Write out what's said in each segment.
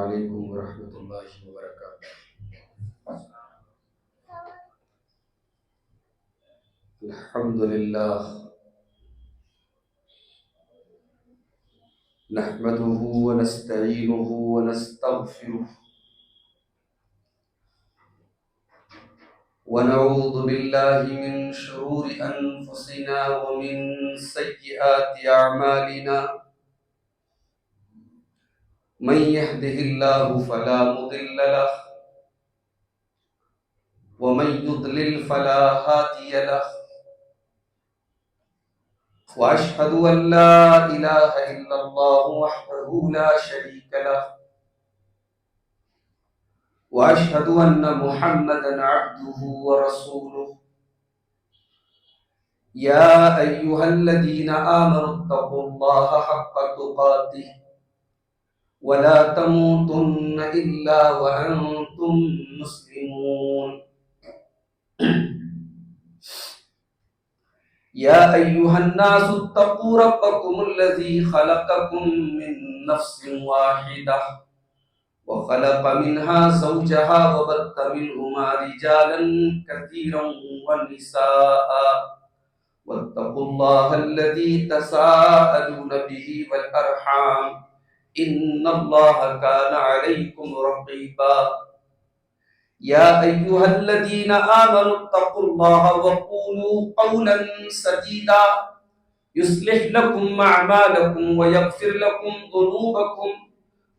علیکم ورحمۃ اللہ وبرکاتہ۔ الحمد للہ نحمده ونستعینه ونستغفره ونعوذ باللہ من شرور انفسنا ومن سیئات اعمالنا من يهده الله فلا مضل له ومن يضلل فلا هادي له وأشهد أن لا إله إلا الله وحده لا شريك له وأشهد أن محمدا عبده ورسوله يا أيها الذين آمنوا اتقوا الله حق تقاته ولا تموتن إلا وأنتم مسلمون يا أيها الناس اتقوا ربكم الذي خلقكم من نفس واحدة وخلق منها زوجها وبث منهما رجالا كثيرا ونساء واتقوا الله الذي تساءلون به والأرحام إن الله كان عليكم رقيبا يا أيها الذين آمنوا اتقوا الله وقولوا قولا سديدا يصلح لكم أعمالكم ويغفر لكم ذنوبكم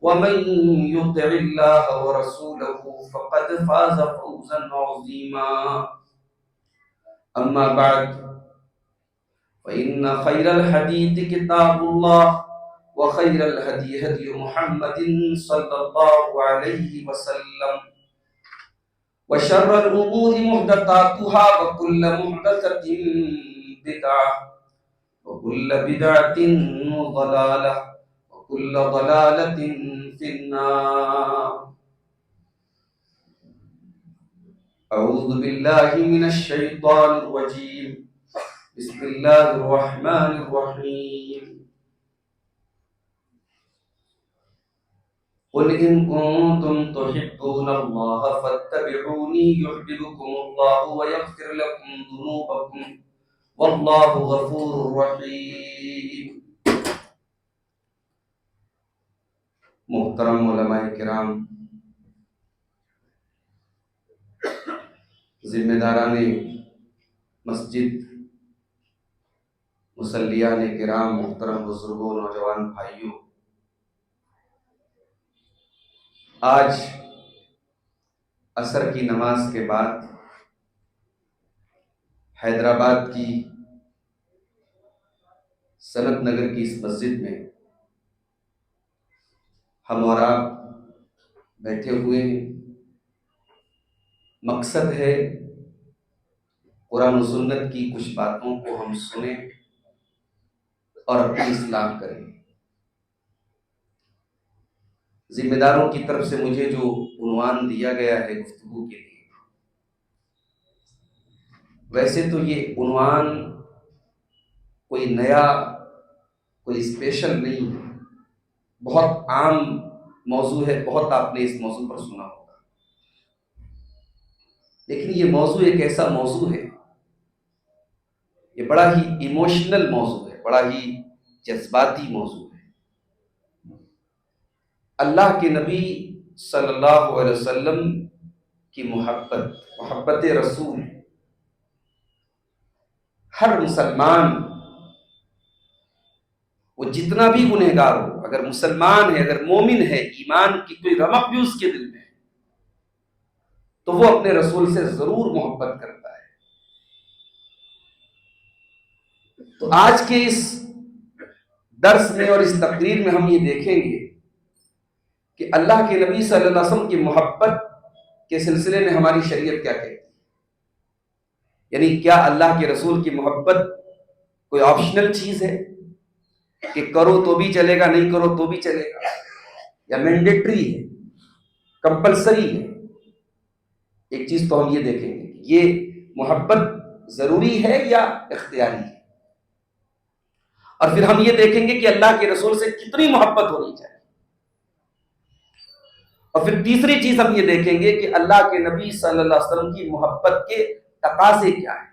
ومن يطع الله ورسوله فقد فاز فوزا عظيما أما بعد فإن خير الحديث كتاب الله وخير الهدي هدي محمد صلى الله عليه وسلم وشر الأمور محدثاتها وكل محدثة بدعة وكل بدعة ضلالة وكل ضلالة في النار أعوذ بالله من الشيطان الرجيم بسم الله الرحمن الرحيم قل إن كنتم تحبون الله فاتبعوني يحببكم الله ويغفر لكم ذنوبكم والله غفور رحيم۔ محترم علماء کرام، ذمہ داران مسجد، مصلیان کرام، محترم بزرگوں، نوجوان بھائیوں، آج عصر کی نماز کے بعد حیدرآباد کی سنت نگر کی اس مسجد میں ہم اور آپ بیٹھے ہوئے ہیں۔ مقصد ہے قرآن و سنت کی کچھ باتوں کو ہم سنیں اور اپنی اصلاح کریں۔ ذمہ داروں کی طرف سے مجھے جو عنوان دیا گیا ہے گفتگو کے لیے، ویسے تو یہ عنوان کوئی نیا، کوئی اسپیشل نہیں ہے، بہت عام موضوع ہے، بہت آپ نے اس موضوع پر سنا ہوگا، لیکن یہ موضوع ایک ایسا موضوع ہے، یہ بڑا ہی ایموشنل موضوع ہے، بڑا ہی جذباتی موضوع ہے۔ اللہ کے نبی صلی اللہ علیہ وسلم کی محبت رسول ہر مسلمان، وہ جتنا بھی گنہگار ہو، اگر مسلمان ہے، اگر مومن ہے، ایمان کی کوئی رمق بھی اس کے دل میں ہے، تو وہ اپنے رسول سے ضرور محبت کرتا ہے۔ تو آج کے اس درس میں اور اس تقریر میں ہم یہ دیکھیں گے کہ اللہ کے نبی صلی اللہ علیہ وسلم کی محبت کے سلسلے میں ہماری شریعت کیا کہتی ہے، یعنی کیا اللہ کے رسول کی محبت کوئی آپشنل چیز ہے کہ کرو تو بھی چلے گا، نہیں کرو تو بھی چلے گا، یا مینڈیٹری ہے، کمپلسری ہے؟ ایک چیز تو ہم یہ دیکھیں گے کہ یہ محبت ضروری ہے یا اختیاری ہے، اور پھر ہم یہ دیکھیں گے کہ اللہ کے رسول سے کتنی محبت ہونی چاہیے۔ اور پھر تیسری چیز ہم یہ دیکھیں گے کہ اللہ کے نبی صلی اللہ علیہ وسلم کی محبت کے تقاضے کیا ہیں۔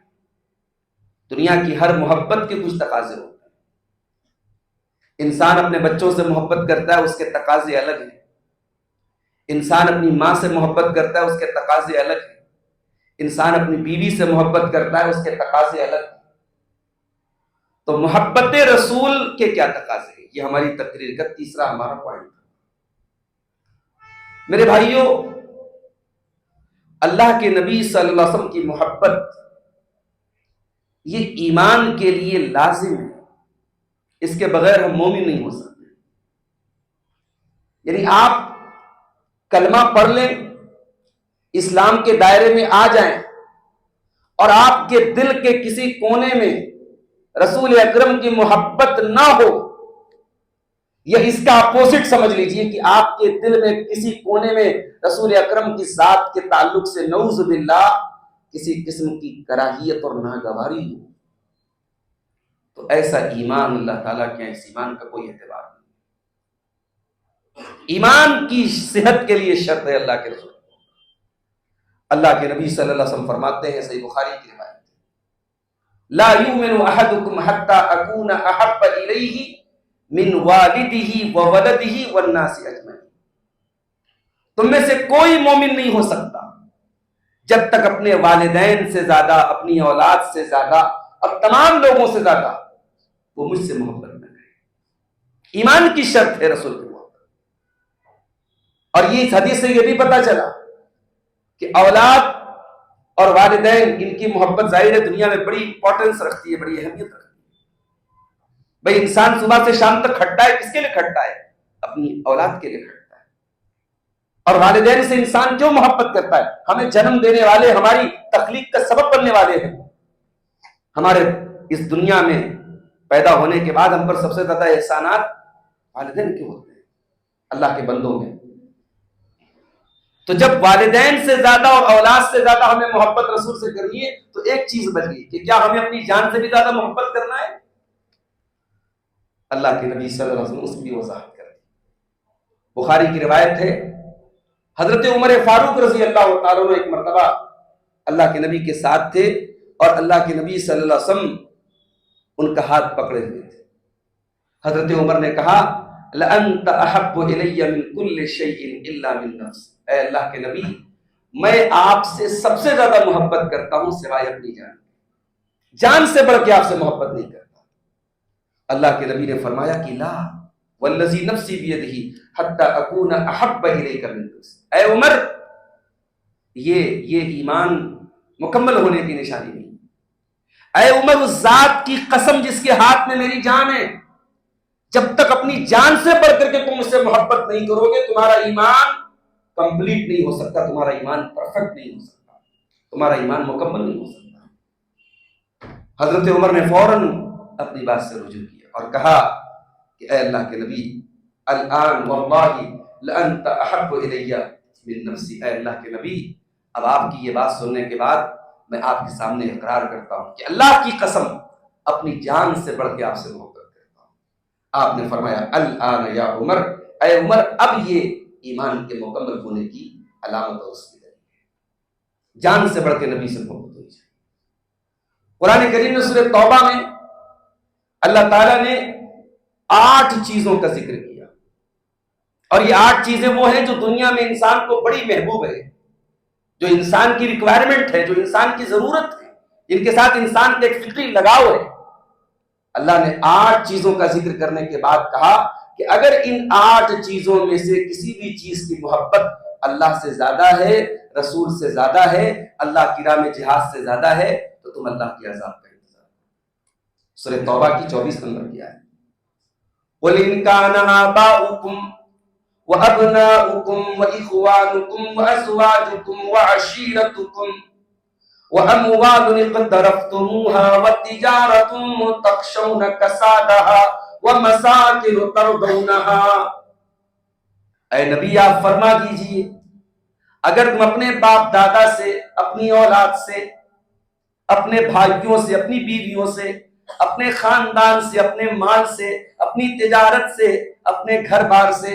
دنیا کی ہر محبت کے کچھ تقاضے ہوتے ہیں۔ انسان اپنے بچوں سے محبت کرتا ہے، اس کے تقاضے الگ ہیں۔ انسان اپنی ماں سے محبت کرتا ہے، اس کے تقاضے الگ ہیں۔ انسان اپنی بیوی سے محبت کرتا ہے، اس کے تقاضے الگ ہیں۔ تو محبت رسول کے کیا تقاضے ہیں، یہ ہماری تقریر کا تیسرا ہمارا پوائنٹ ہے۔ میرے بھائیوں، اللہ کے نبی صلی اللہ علیہ وسلم کی محبت یہ ایمان کے لیے لازم ہے، اس کے بغیر ہم مومن نہیں ہو سکتے۔ یعنی آپ کلمہ پڑھ لیں، اسلام کے دائرے میں آ جائیں، اور آپ کے دل کے کسی کونے میں رسول اکرم کی محبت نہ ہو، یا اس کا اپوزٹ سمجھ لیجئے کہ آپ کے دل میں کسی کونے میں رسول اکرم کی ذات کے تعلق سے نعوذ باللہ کسی قسم کی کراہیت اور ناگواری ہو، تو ایسا ایمان اللہ تعالیٰ کے اس ایمان کا کوئی اعتبار نہیں۔ ایمان کی صحت کے لیے شرط ہے اللہ کے رسول۔ اللہ کے نبی صلی اللہ علیہ وسلم فرماتے ہیں، صحیح بخاری کی روایت، لا یؤمن احدکم حتی اکون احب الیہ من والدہ وولدہ والناس اجمعین۔ تم میں سے کوئی مومن نہیں ہو سکتا جب تک اپنے والدین سے زیادہ، اپنی اولاد سے زیادہ اور تمام لوگوں سے زیادہ وہ مجھ سے محبت نہ کرے۔ ایمان کی شرط ہے رسول کی محبت۔ اور یہ اس حدیث سے یہ بھی پتا چلا کہ اولاد اور والدین، ان کی محبت ظاہر ہے دنیا میں بڑی امپورٹنس رکھتی ہے، بڑی اہمیت رکھتی ہے۔ بھئی انسان صبح سے شام تک کھٹتا ہے، کس کے لیے کھٹتا ہے؟ اپنی اولاد کے لیے کھٹتا ہے۔ اور والدین سے انسان جو محبت کرتا ہے، ہمیں جنم دینے والے، ہماری تخلیق کا سبب بننے والے ہیں، ہمارے اس دنیا میں پیدا ہونے کے بعد ہم پر سب سے زیادہ احسانات والدین کے ہوتے ہیں، اللہ کے بندوں میں۔ تو جب والدین سے زیادہ اور اولاد سے زیادہ ہمیں محبت رسول سے کریے، تو ایک چیز بچ گئی کہ کیا ہمیں اپنی جان سے بھی زیادہ محبت کرنا ہے؟ اللہ کے نبی صلی اللہ علیہ وسلم اس کی وضاحت کر دی۔ بخاری کی روایت ہے، حضرت عمر فاروق رضی اللہ تعالیٰ عنہ ایک مرتبہ اللہ کے نبی کے ساتھ تھے، اور اللہ کے نبی صلی اللہ علیہ وسلم ان کا ہاتھ پکڑے ہوئے تھے۔ حضرت عمر نے کہا، لَأَنْتَ أَحَبُّ إِلَيَّ مِنْ كُلِّ شَيْءٍ إِلَّا مِنْ نَفْسِ۔ اے اللہ کے نبی، میں آپ سے سب سے زیادہ محبت کرتا ہوں سوائے اپنی جان، جان سے بڑھ کے آپ سے محبت نہیں کرتا۔ اللہ کے نبی نے فرمایا کہ لا والذی نفسی بیدہ حتی اکون احب الیک من نفسی۔ اے عمر، یہ ایمان مکمل ہونے کی نشانی نہیں۔ اے عمر، اس ذات کی قسم جس کے ہاتھ میں میری جان ہے، جب تک اپنی جان سے بڑھ کر کے تم مجھ سے محبت نہیں کرو گے، تمہارا ایمان کمپلیٹ نہیں ہو سکتا، تمہارا ایمان پرفیکٹ نہیں ہو سکتا، تمہارا ایمان مکمل نہیں ہو سکتا۔ حضرت عمر نے فوراً اپنی بات سے رجوع کیا اور کہا کہ اے اللہ کے نبی، الآن واللہ لأنت احب الی من نفسی۔ اے اللہ کے نبی، اب آپ کی یہ بات سننے کے بعد میں آپ کے سامنے اقرار کرتا ہوں کہ اللہ کی قسم اپنی جان سے بڑھ کے آپ سے محبت کرتا ہوں۔ آپ نے فرمایا، الآن یا عمر، اے عمر، اب یہ ایمان کے مکمل ہونے کی علامت اور اس کی دلیل ہے، جان سے بڑھ کے نبی سے محبت ہونی چاہیے۔ قرآن کریم میں سورہ توبہ میں اللہ تعالیٰ نے 8 چیزوں کا ذکر کیا، اور یہ 8 چیزیں وہ ہیں جو دنیا میں انسان کو بڑی محبوب ہے، جو انسان کی ریکوائرمنٹ ہے، جو انسان کی ضرورت ہے، جن کے ساتھ انسان کا ایک فطری لگاؤ ہے۔ اللہ نے 8 چیزوں کا ذکر کرنے کے بعد کہا کہ اگر ان 8 چیزوں میں سے کسی بھی چیز کی محبت اللہ سے زیادہ ہے، رسول سے زیادہ ہے، اللہ کی راہ میں جہاد سے زیادہ ہے، تو تم اللہ کی عذاب کا انتظار کرو۔ سورہ توبہ کی 24 نمبر کی آیت، قُلْ إِنْ كَانَ آبَاؤُكُمْ وَأَبْنَاؤُكُمْ وَإِخْوَانُكُمْ وَأَزْوَاجُكُمْ وَعَشِيرَتُكُمْ وَأَمْوَالٌ اقْتَرَفْتُمُوهَا وَتِجَارَةٌ تَخْشَوْنَ كَسَادَهَا وَمَسَاكِنُ تَرْضَوْنَهَا۔ اے نبی، آپ فرما دیجئے، اگر تم اپنے باپ دادا سے، اپنی اولاد سے، اپنے بھائیوں سے، اپنی بیویوں سے، اپنے خاندان سے، اپنے مال سے، اپنی تجارت سے، اپنے گھر بار سے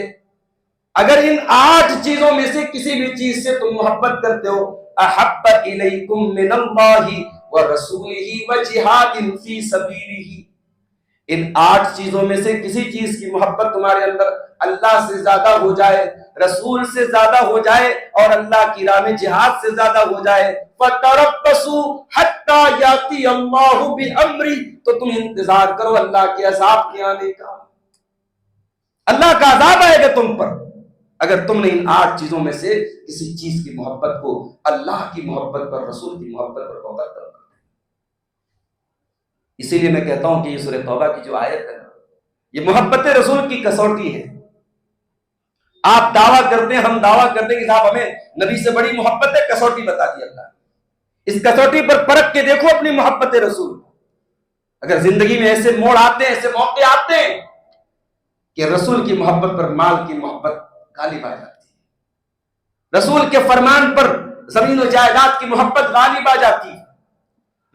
اگر ان 8 چیزوں میں سے کسی بھی چیز سے تم محبت کرتے ہو، احب الیکم من اللہ ورسولہ وجہاد فی سبیلہ، ان 8 چیزوں میں سے کسی چیز کی محبت تمہارے اندر اللہ سے زیادہ ہو جائے، رسول سے زیادہ ہو جائے، اور اللہ کی راہ میں جہاد سے زیادہ ہو جائے، فَتَرَبَّصُوا حَتَّى يَأْتِيَ اللَّهُ بِأَمْرِهِ، تو تم انتظار کرو اللہ کے عذاب کے آنے کا، اللہ کا عذاب آئے گا تم پر اگر تم نے ان 8 چیزوں میں سے کسی چیز کی محبت کو اللہ کی محبت پر، رسول کی محبت پر فوقت کر۔ اسی لیے میں کہتا ہوں کہ یہ سورہ توبہ کی جو آیت ہے یہ محبت رسول کی کسوٹی ہے۔ آپ دعویٰ کرتے ہیں، ہم دعویٰ کرتے ہیں کہ صاحب ہمیں نبی سے بڑی محبت ہے، کسوٹی بتا دی اللہ نے، اس کسوٹی پر پرکھ کے دیکھو اپنی محبت رسول۔ اگر زندگی میں ایسے موڑ آتے ہیں، ایسے موقع آتے ہیں کہ رسول کی محبت پر مال کی محبت غالب آ جاتی ہے، رسول کے فرمان پر زمین و جائیداد کی محبت غالب آ جاتی ہے،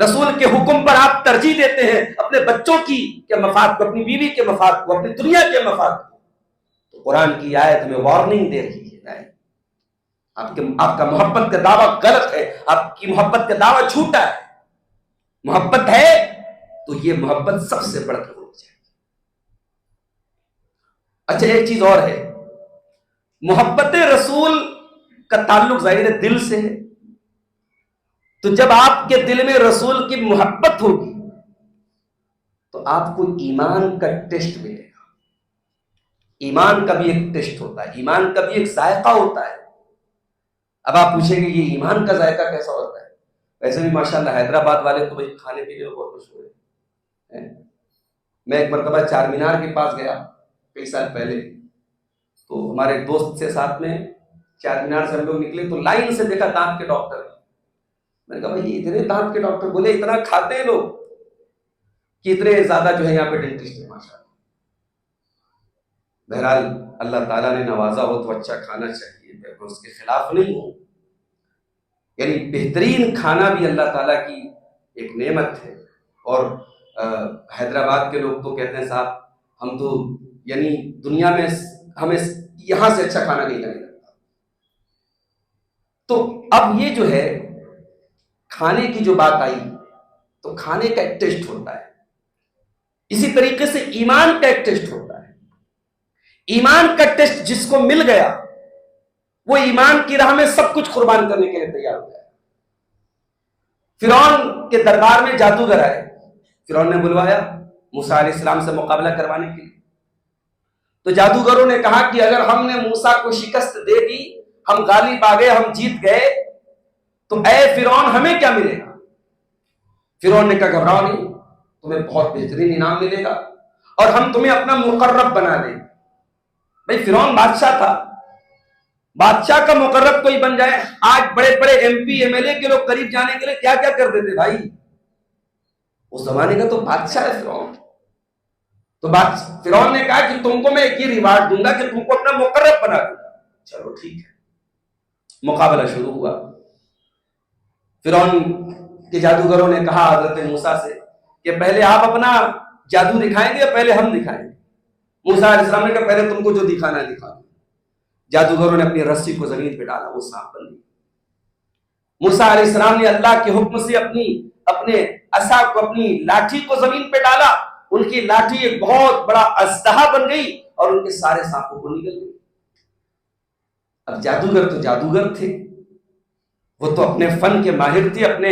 رسول کے حکم پر آپ ترجیح دیتے ہیں اپنے بچوں کی کے مفاد کو، اپنی بیوی کے مفاد کو، اپنی دنیا کے مفاد کو، تو قرآن کی آیت ہمیں وارننگ دے رہی ہے، آپ کا محبت کا دعویٰ غلط ہے، آپ کی محبت کا دعویٰ جھوٹا ہے۔ محبت ہے تو یہ محبت سب سے بڑھ کر ہونی چاہیے۔ اچھا ایک چیز اور ہے، محبت رسول کا تعلق ظاہر ہے دل سے ہے، تو جب آپ کے دل میں رسول کی محبت ہوگی تو آپ کو ایمان کا ٹیسٹ ملے گا۔ ایمان کا بھی ایک ٹیسٹ ہوتا ہے، ایمان کا بھی ایک ذائقہ ہوتا ہے۔ اب آپ پوچھیں گے یہ ایمان کا ذائقہ کیسا ہوتا ہے؟ ویسے بھی ماشاءاللہ حیدرآباد والے تو بھائی کھانے پینے میں بہت مشہور ہیں۔ میں ایک مرتبہ چار مینار کے پاس گیا کئی سال پہلے، تو ہمارے ایک دوست سے ساتھ میں چار مینار سے ہم لوگ نکلے تو لائن سے دیکھا دانت کے ڈاکٹر، میں نے کہا بھائی اتنے دانت کے ڈاکٹر؟ بولے اتنا کھاتے ہیں لوگ کہ اتنے زیادہ جو ہے یہاں پہ ڈینٹسٹ ہے ماشاءاللہ۔ بہرحال اللہ تعالیٰ نے نوازا ہو تو اچھا کھانا چاہیے، میں اس کے خلاف نہیں ہوں، یعنی بہترین کھانا بھی اللہ تعالیٰ کی ایک نعمت ہے۔ اور حیدرآباد کے لوگ تو کہتے ہیں صاحب ہم تو یعنی دنیا میں ہمیں یہاں سے اچھا کھانا نہیں لگے لگتا۔ تو اب یہ جو ہے کھانے کی جو بات آئی تو کھانے کا ایک ٹیسٹ ہوتا ہے، اسی طریقے سے ایمان کا ایک ٹیسٹ ہوتا ہے۔ ایمان کا ٹیسٹ جس کو مل گیا وہ ایمان کی راہ میں سب کچھ قربان کرنے کے لیے تیار ہو گیا۔ فرعون کے دربار میں جادوگر آئے، فرعون نے بلوایا موسیٰ علیہ السلام سے مقابلہ کروانے کے لیے، تو جادوگروں نے کہا کہ اگر ہم نے موسیٰ کو شکست دے دی، ہم غالب آ گئے، ہم جیت گئے، تو اے فرعون ہمیں کیا ملے گا؟ فرعون نے کہا گھبراؤ نہیں، تمہیں بہت بہترین انعام ملے گا اور ہم تمہیں اپنا مقرب بنا دیں گے۔ بھائی فرعون بادشاہ تھا، بادشاہ کا مقرب کوئی بن جائے، آج بڑے بڑے M P M L A کے لوگ قریب جانے کے لیے کیا کیا کر دیتے بھائی، اس زمانے کا تو بادشاہ ہے فرعون۔ تو فرعون نے کہا کہ تم کو میں ایک یہ ریوارڈ دوں گا کہ تم کو اپنا مقرب بنا دوں گا۔ چلو ٹھیک ہے، مقابلہ شروع ہوا۔ فرعون کے جادوگروں نے کہا حضرت موسیٰ سے کہ پہلے آپ اپنا جادو دکھائیں گے یا پہلے ہم دکھائیں گے؟ موسیٰ علیہ السلام نے کہا پہلے تم کو جو دکھانا ہے دکھا دو۔ جادوگروں نے اپنی رسی کو زمین پہ ڈالا، وہ سانپ بن گئی۔ موسیٰ علیہ السلام نے اللہ کے حکم سے اپنے عصا کو، اپنی لاٹھی کو زمین پہ ڈالا، ان کی لاٹھی ایک بہت بڑا اژدہا بن گئی اور ان کے سارے سانپوں کو نگل گئی۔ اب جادوگر تو جادوگر تھے، وہ تو اپنے فن کے ماہر تھے، اپنے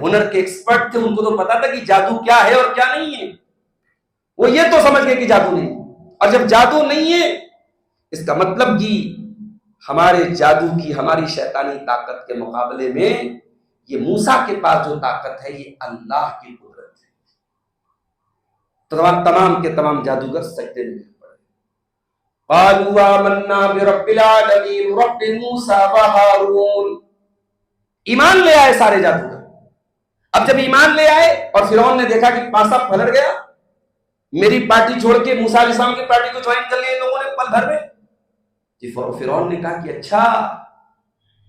ہنر کے ایکسپرٹ تھے، ان کو تو پتا تھا کہ جادو کیا ہے اور کیا نہیں ہے۔ وہ یہ تو سمجھ گئے کہ جادو نہیں، اور جب جادو نہیں ہے اس کا مطلب کہ ہمارے جادو کی، ہماری شیطانی طاقت کے مقابلے میں یہ موسیٰ کے پاس جو طاقت ہے یہ اللہ کی قدرت ہے۔ تو تمام کے تمام جادوگر سجدے میں گر پڑے۔ قالوا آمنا برب العالمین رب موسیٰ و ہارون، ایمان لے آئے سارے جادوگر۔ اب جب ایمان لے آئے اور فرعون نے دیکھا کہ پاسا پلٹ گیا، میری پارٹی چھوڑ کے موسیٰ علیہ السلام کی پارٹی کو جوائن کر لیا ان لوگوں نے پل بھر میں، فرعون نے کہا کہ اچھا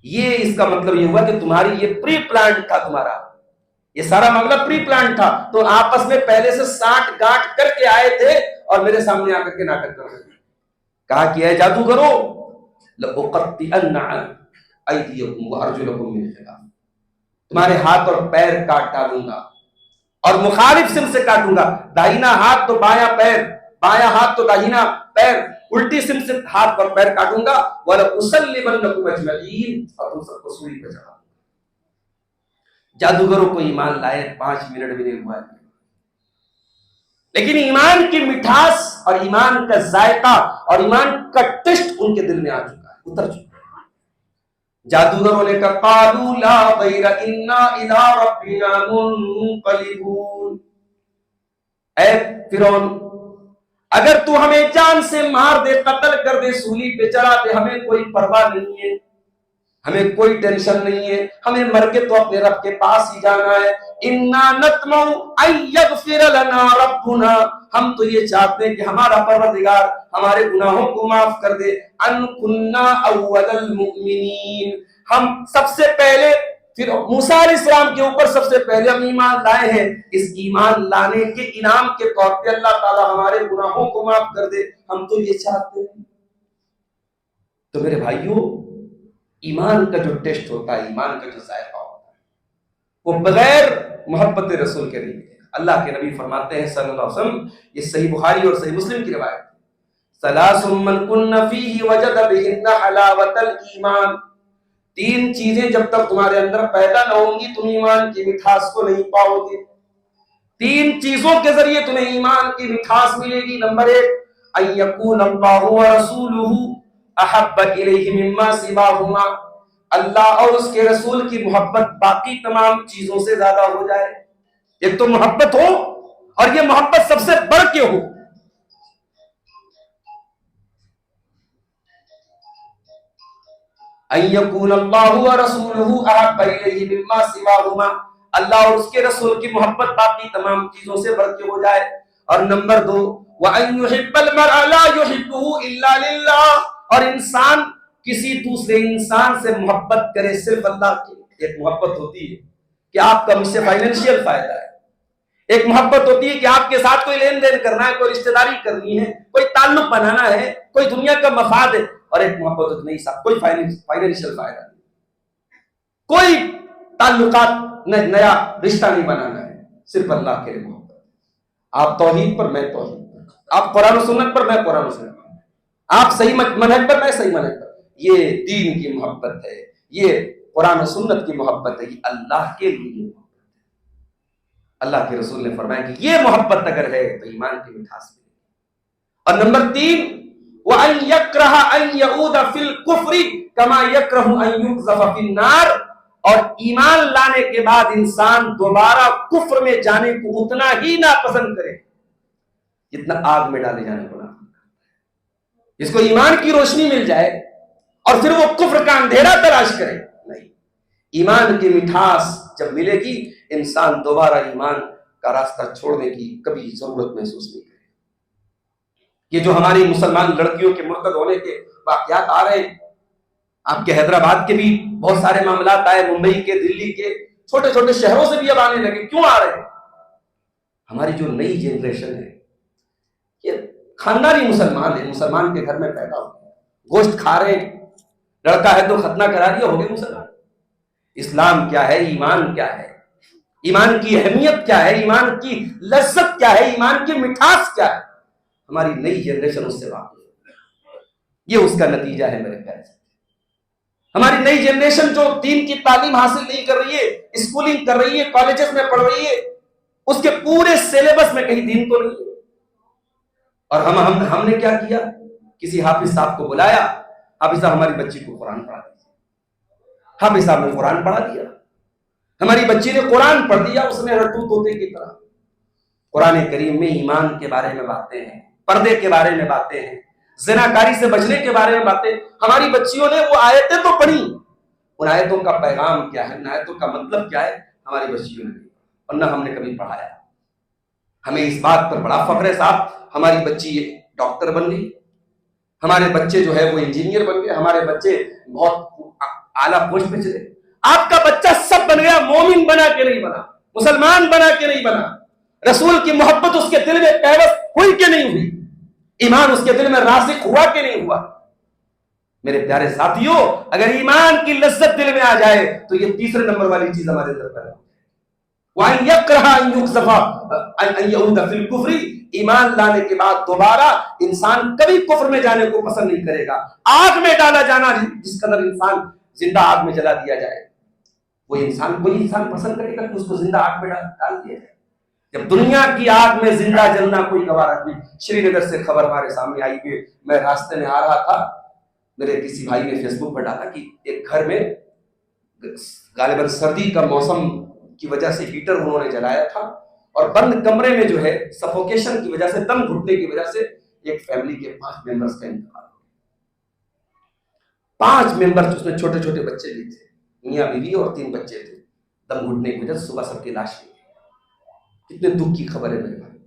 یہ اس کا مطلب یہ ہوا کہ تمہاری یہ پری پلانٹ تھا، تمہارا یہ سارا معاملہ پری پلانٹ تھا، تو آپس میں پہلے سے سانٹ گانٹ کر کے آئے تھے اور میرے سامنے آ کر کے ناٹک کر رہے تھے۔ کہا کہ اے جادوگرو لأقطعن ایدیکم وارجلکم من خلاف، تمہارے ہاتھ اور پیر کاٹ ڈالوں گا اور مخالف سمت سے کاٹوں گا، داہنا ہاتھ تو بایاں پیر، بایاں ہاتھ تو داہنا پیر، الٹی سمت سے ہاتھ اور پیر کاٹوں گا، وَلَأُسَلِّبَنَّكُمْ أَجْمَعِينَ، اور تم سب کو سولی پہ چڑھا دوں گا۔ جادوگروں کو ایمان لائے 5 منٹ بھی نہیں ہوا ہے، لیکن ایمان کی مٹھاس اور ایمان کا ذائقہ اور ایمان کا ٹیسٹ ان کے دل میں آ چکا ہے، اتر چکا ہے۔ جادوگروں نے کہا قالوا لا ضیر انا الی ربنا منقلبون، اے فرعون اگر تو ہمیں جان سے مار دے، قتل کر دے، سولی پہ چڑھا دے، ہمیں کوئی پرواہ نہیں ہے، ہمیں کوئی ٹینشن نہیں ہے، ہمیں مر کے تو اپنے رب کے پاس ہی جانا ہے۔ انا نطمع ان یغفر لنا ربنا، ہم تو یہ چاہتے ہیں کہ ہمارا پروردگار ہمارے گناہوں کو معاف کر دے۔ ان کنا اول المؤمنین، ہم سب سے پہلے، پھر موسیٰ علیہ السلام کے اوپر سب سے پہلے ہم ایمان لائے ہیں، اس ایمان لانے کے انعام کے طور پہ اللہ تعالی ہمارے گناہوں کو معاف کر دے، ہم تو یہ چاہتے ہیں۔ تو میرے بھائیوں، ایمان کا جو ٹیسٹ ہوتا ہے، ایمان کا جو ذائقہ ہوتا ہے، وہ بغیر محبت رسول کے نہیں ہے۔ اللہ کے نبی فرماتے ہیں صلی اللہ علیہ وسلم، یہ صحیح بخاری اور صحیح مسلم کی روایت ہے، ثلاث من کن فیہ وجد بہن حلاوت الایمان، 3 چیزیں جب تک تمہارے اندر پیدا نہ ہوں گی تم ایمان کی مٹھاس کو نہیں پاؤ گے۔ 3 چیزوں کے ذریعے تمہیں ایمان کی مٹھاس ملے گی۔ نمبر 1 ان یکون اللہ ورسولہ احب الیہ مما سواہما، اللہ اور اس کے رسول کی محبت باقی تمام چیزوں سے زیادہ ہو جائے۔ ایک تو محبت ہو، اور یہ محبت سب سے بڑھ کے ہو۔ ان یکون اللہ ورسولہ احب الیہ مما سواہما، اللہ اور اس کے رسول کی محبت باقی تمام چیزوں سے بڑھ کے ہو جائے۔ اور نمبر 2 وان یحب المرء لا یحبہ الا للہ، اور انسان کسی دوسرے انسان سے محبت کرے صرف اللہ کی۔ ایک محبت ہوتی ہے کہ آپ کا مجھ سے فائنینشیل فائدہ ہے، ایک محبت ہوتی ہے کہ آپ کے ساتھ کوئی لین دین کرنا ہے، کوئی رشتہ داری کرنی ہے، کوئی تعلق بنانا ہے، کوئی دنیا کا مفاد ہے، اور ایک محبت ہوتی نہیں صاحب کوئی فائنینشیل فائدہ نہیں، کوئی تعلقات نیا رشتہ نہیں بنانا ہے، صرف اللہ کے لیے محبت۔ آپ توحید پر، میں توحید پر، آپ قرآن و سنت پر، میں قرآن و سنت پر، آپ صحیح منہج پر، میں صحیح منہج پر۔ یہ دین کی محبت ہے، یہ قرآن و سنت کی محبت ہے، یہ اللہ کے لیے محبت ہے۔ اللہ کے رسول نے فرمایا کہ یہ محبت اگر ہے تو ایمان کی مٹھاس ملے گی۔ اور نمبر 3 وَأَن يَكْرَهَ أَن يَعُودَ فِي الْكُفْرِ كَمَا يَكْرَهُ أَن يُقْذَفَ فِي النَّارِ، اور ایمان لانے کے بعد انسان دوبارہ کفر میں جانے کو اتنا ہی ناپسند کرے جتنا آگ میں ڈالے جانے کو ناپسند کرے۔ جس کو ایمان کی روشنی مل جائے اور پھر وہ کفر کا اندھیرا تلاش کرے، نہیں، ایمان کی مٹھاس جب ملے گی انسان دوبارہ ایمان کا راستہ چھوڑنے کی کبھی ضرورت محسوس نہیں کرے۔ یہ جو ہماری مسلمان لڑکیوں کے مرتد ہونے کے واقعات آ رہے ہیں، آپ کے حیدرآباد کے بھی بہت سارے معاملات آئے، ممبئی کے، دلی کے، چھوٹے چھوٹے شہروں سے بھی اب آنے لگے۔ کیوں آ رہے ہیں؟ ہماری جو نئی جنریشن ہے یہ خاندانی مسلمان ہے، مسلمان کے گھر میں پیدا ہوئے ہیں، گوشت کھا رہے ہیں، لڑکا ہے تو ختنہ کرا دیا، ہو گئے مسلمان۔ اسلام کیا ہے، ایمان کیا ہے، ایمان کی اہمیت کیا ہے، ایمان کی لذت کیا ہے، ایمان کی مٹھاس کیا ہے، ہماری نئی جنریشن اس سے واقف ہے۔ یہ اس کا نتیجہ ہے میرے پیارے۔ ہماری نئی جنریشن جو دین کی تعلیم حاصل نہیں کر رہی ہے، اسکولنگ کر رہی ہے، کالجز میں پڑھ رہی ہے، اس کے پورے سیلیبس میں کہیں دین تو نہیں ہے۔ اور ہم نے کیا کیا؟ کسی حافظ صاحب کو بلایا، حافظ صاحب ہماری بچی کو قرآن پڑھا دیا، حافظ صاحب نے قرآن پڑھا دیا، ہماری بچی نے قرآن پڑھ دیا، اس نے رٹو طوطے کی طرح۔ قرآن کریم میں ایمان کے بارے میں باتیں ہیں، پردے کے بارے میں باتیں ہیں، زناکاری سے بچنے کے بارے میں باتیں۔ ہماری بچیوں نے وہ آیتیں تو پڑھی، ان آیتوں کا پیغام کیا ہے، ان آیتوں کا مطلب کیا ہے، ہماری بچیوں نے نہیں، اور نہ ہم نے کبھی پڑھایا۔ ہمیں اس بات پر بڑا فخر ہے صاحب، ہماری بچی ڈاکٹر بن گئی، ہمارے بچے جو ہے وہ انجینئر بن گئے، ہمارے بچے بہت اعلیٰ پوسٹ پہ چلے۔ آپ کا بچہ سب بن گیا، مومن بنا کے نہیں بنا، مسلمان بنا کے نہیں بنا، رسول کی محبت اس کے دل میں پیوست ہوئی کہ نہیں ہوئی، ایمان اس کے دل میں راسخ ہوا کہ نہیں ہوا؟ میرے پیارے ساتھیوں، اگر ایمان کی لذت دل میں آ جائے تو یہ تیسرے نمبر والی چیز ہمارے اندر پیدا ہو جائے۔ وَأَن يَكْرَهَ أَن يُقْذَفَ أَن يَعُودَ فِي الْكُفْرِ، ایمان لانے کے بعد دوبارہ انسان کبھی کفر میں جانے کو پسند نہیں کرے گا۔ آگ میں ڈالا جانا، جس قدر انسان زندہ آگ میں جلا دیا جائے، کوئی انسان پسند کرے گا کہ اس کو زندہ آگ میں ڈال دیا جائے؟ جب دنیا کی آگ میں زندہ جلنا کوئی گوارا نہیں۔ شری نگر سے خبر ہمارے سامنے آئی کہ میں راستے میں آ رہا تھا، میرے کسی بھائی نے فیس بک پر ڈالا کہ ایک گھر میں غالباً سردی کا موسم کی وجہ سے ہیٹر انہوں نے جلایا تھا، اور بند کمرے میں جو ہے سفوکیشن کی وجہ سے، دم گھٹنے کی وجہ سے ایک فیملی کے 5 ممبرز کا انتقال ہو گیا۔ 5 ممبر، اس میں چھوٹے چھوٹے بچے بھی تھے، میاں بیوی اور 3 بچے تھے، دم گھٹنے کی وجہ سے صبح سب کی لاش ملی۔ کتنے دکھ کی خبر ہے میرے بھائی۔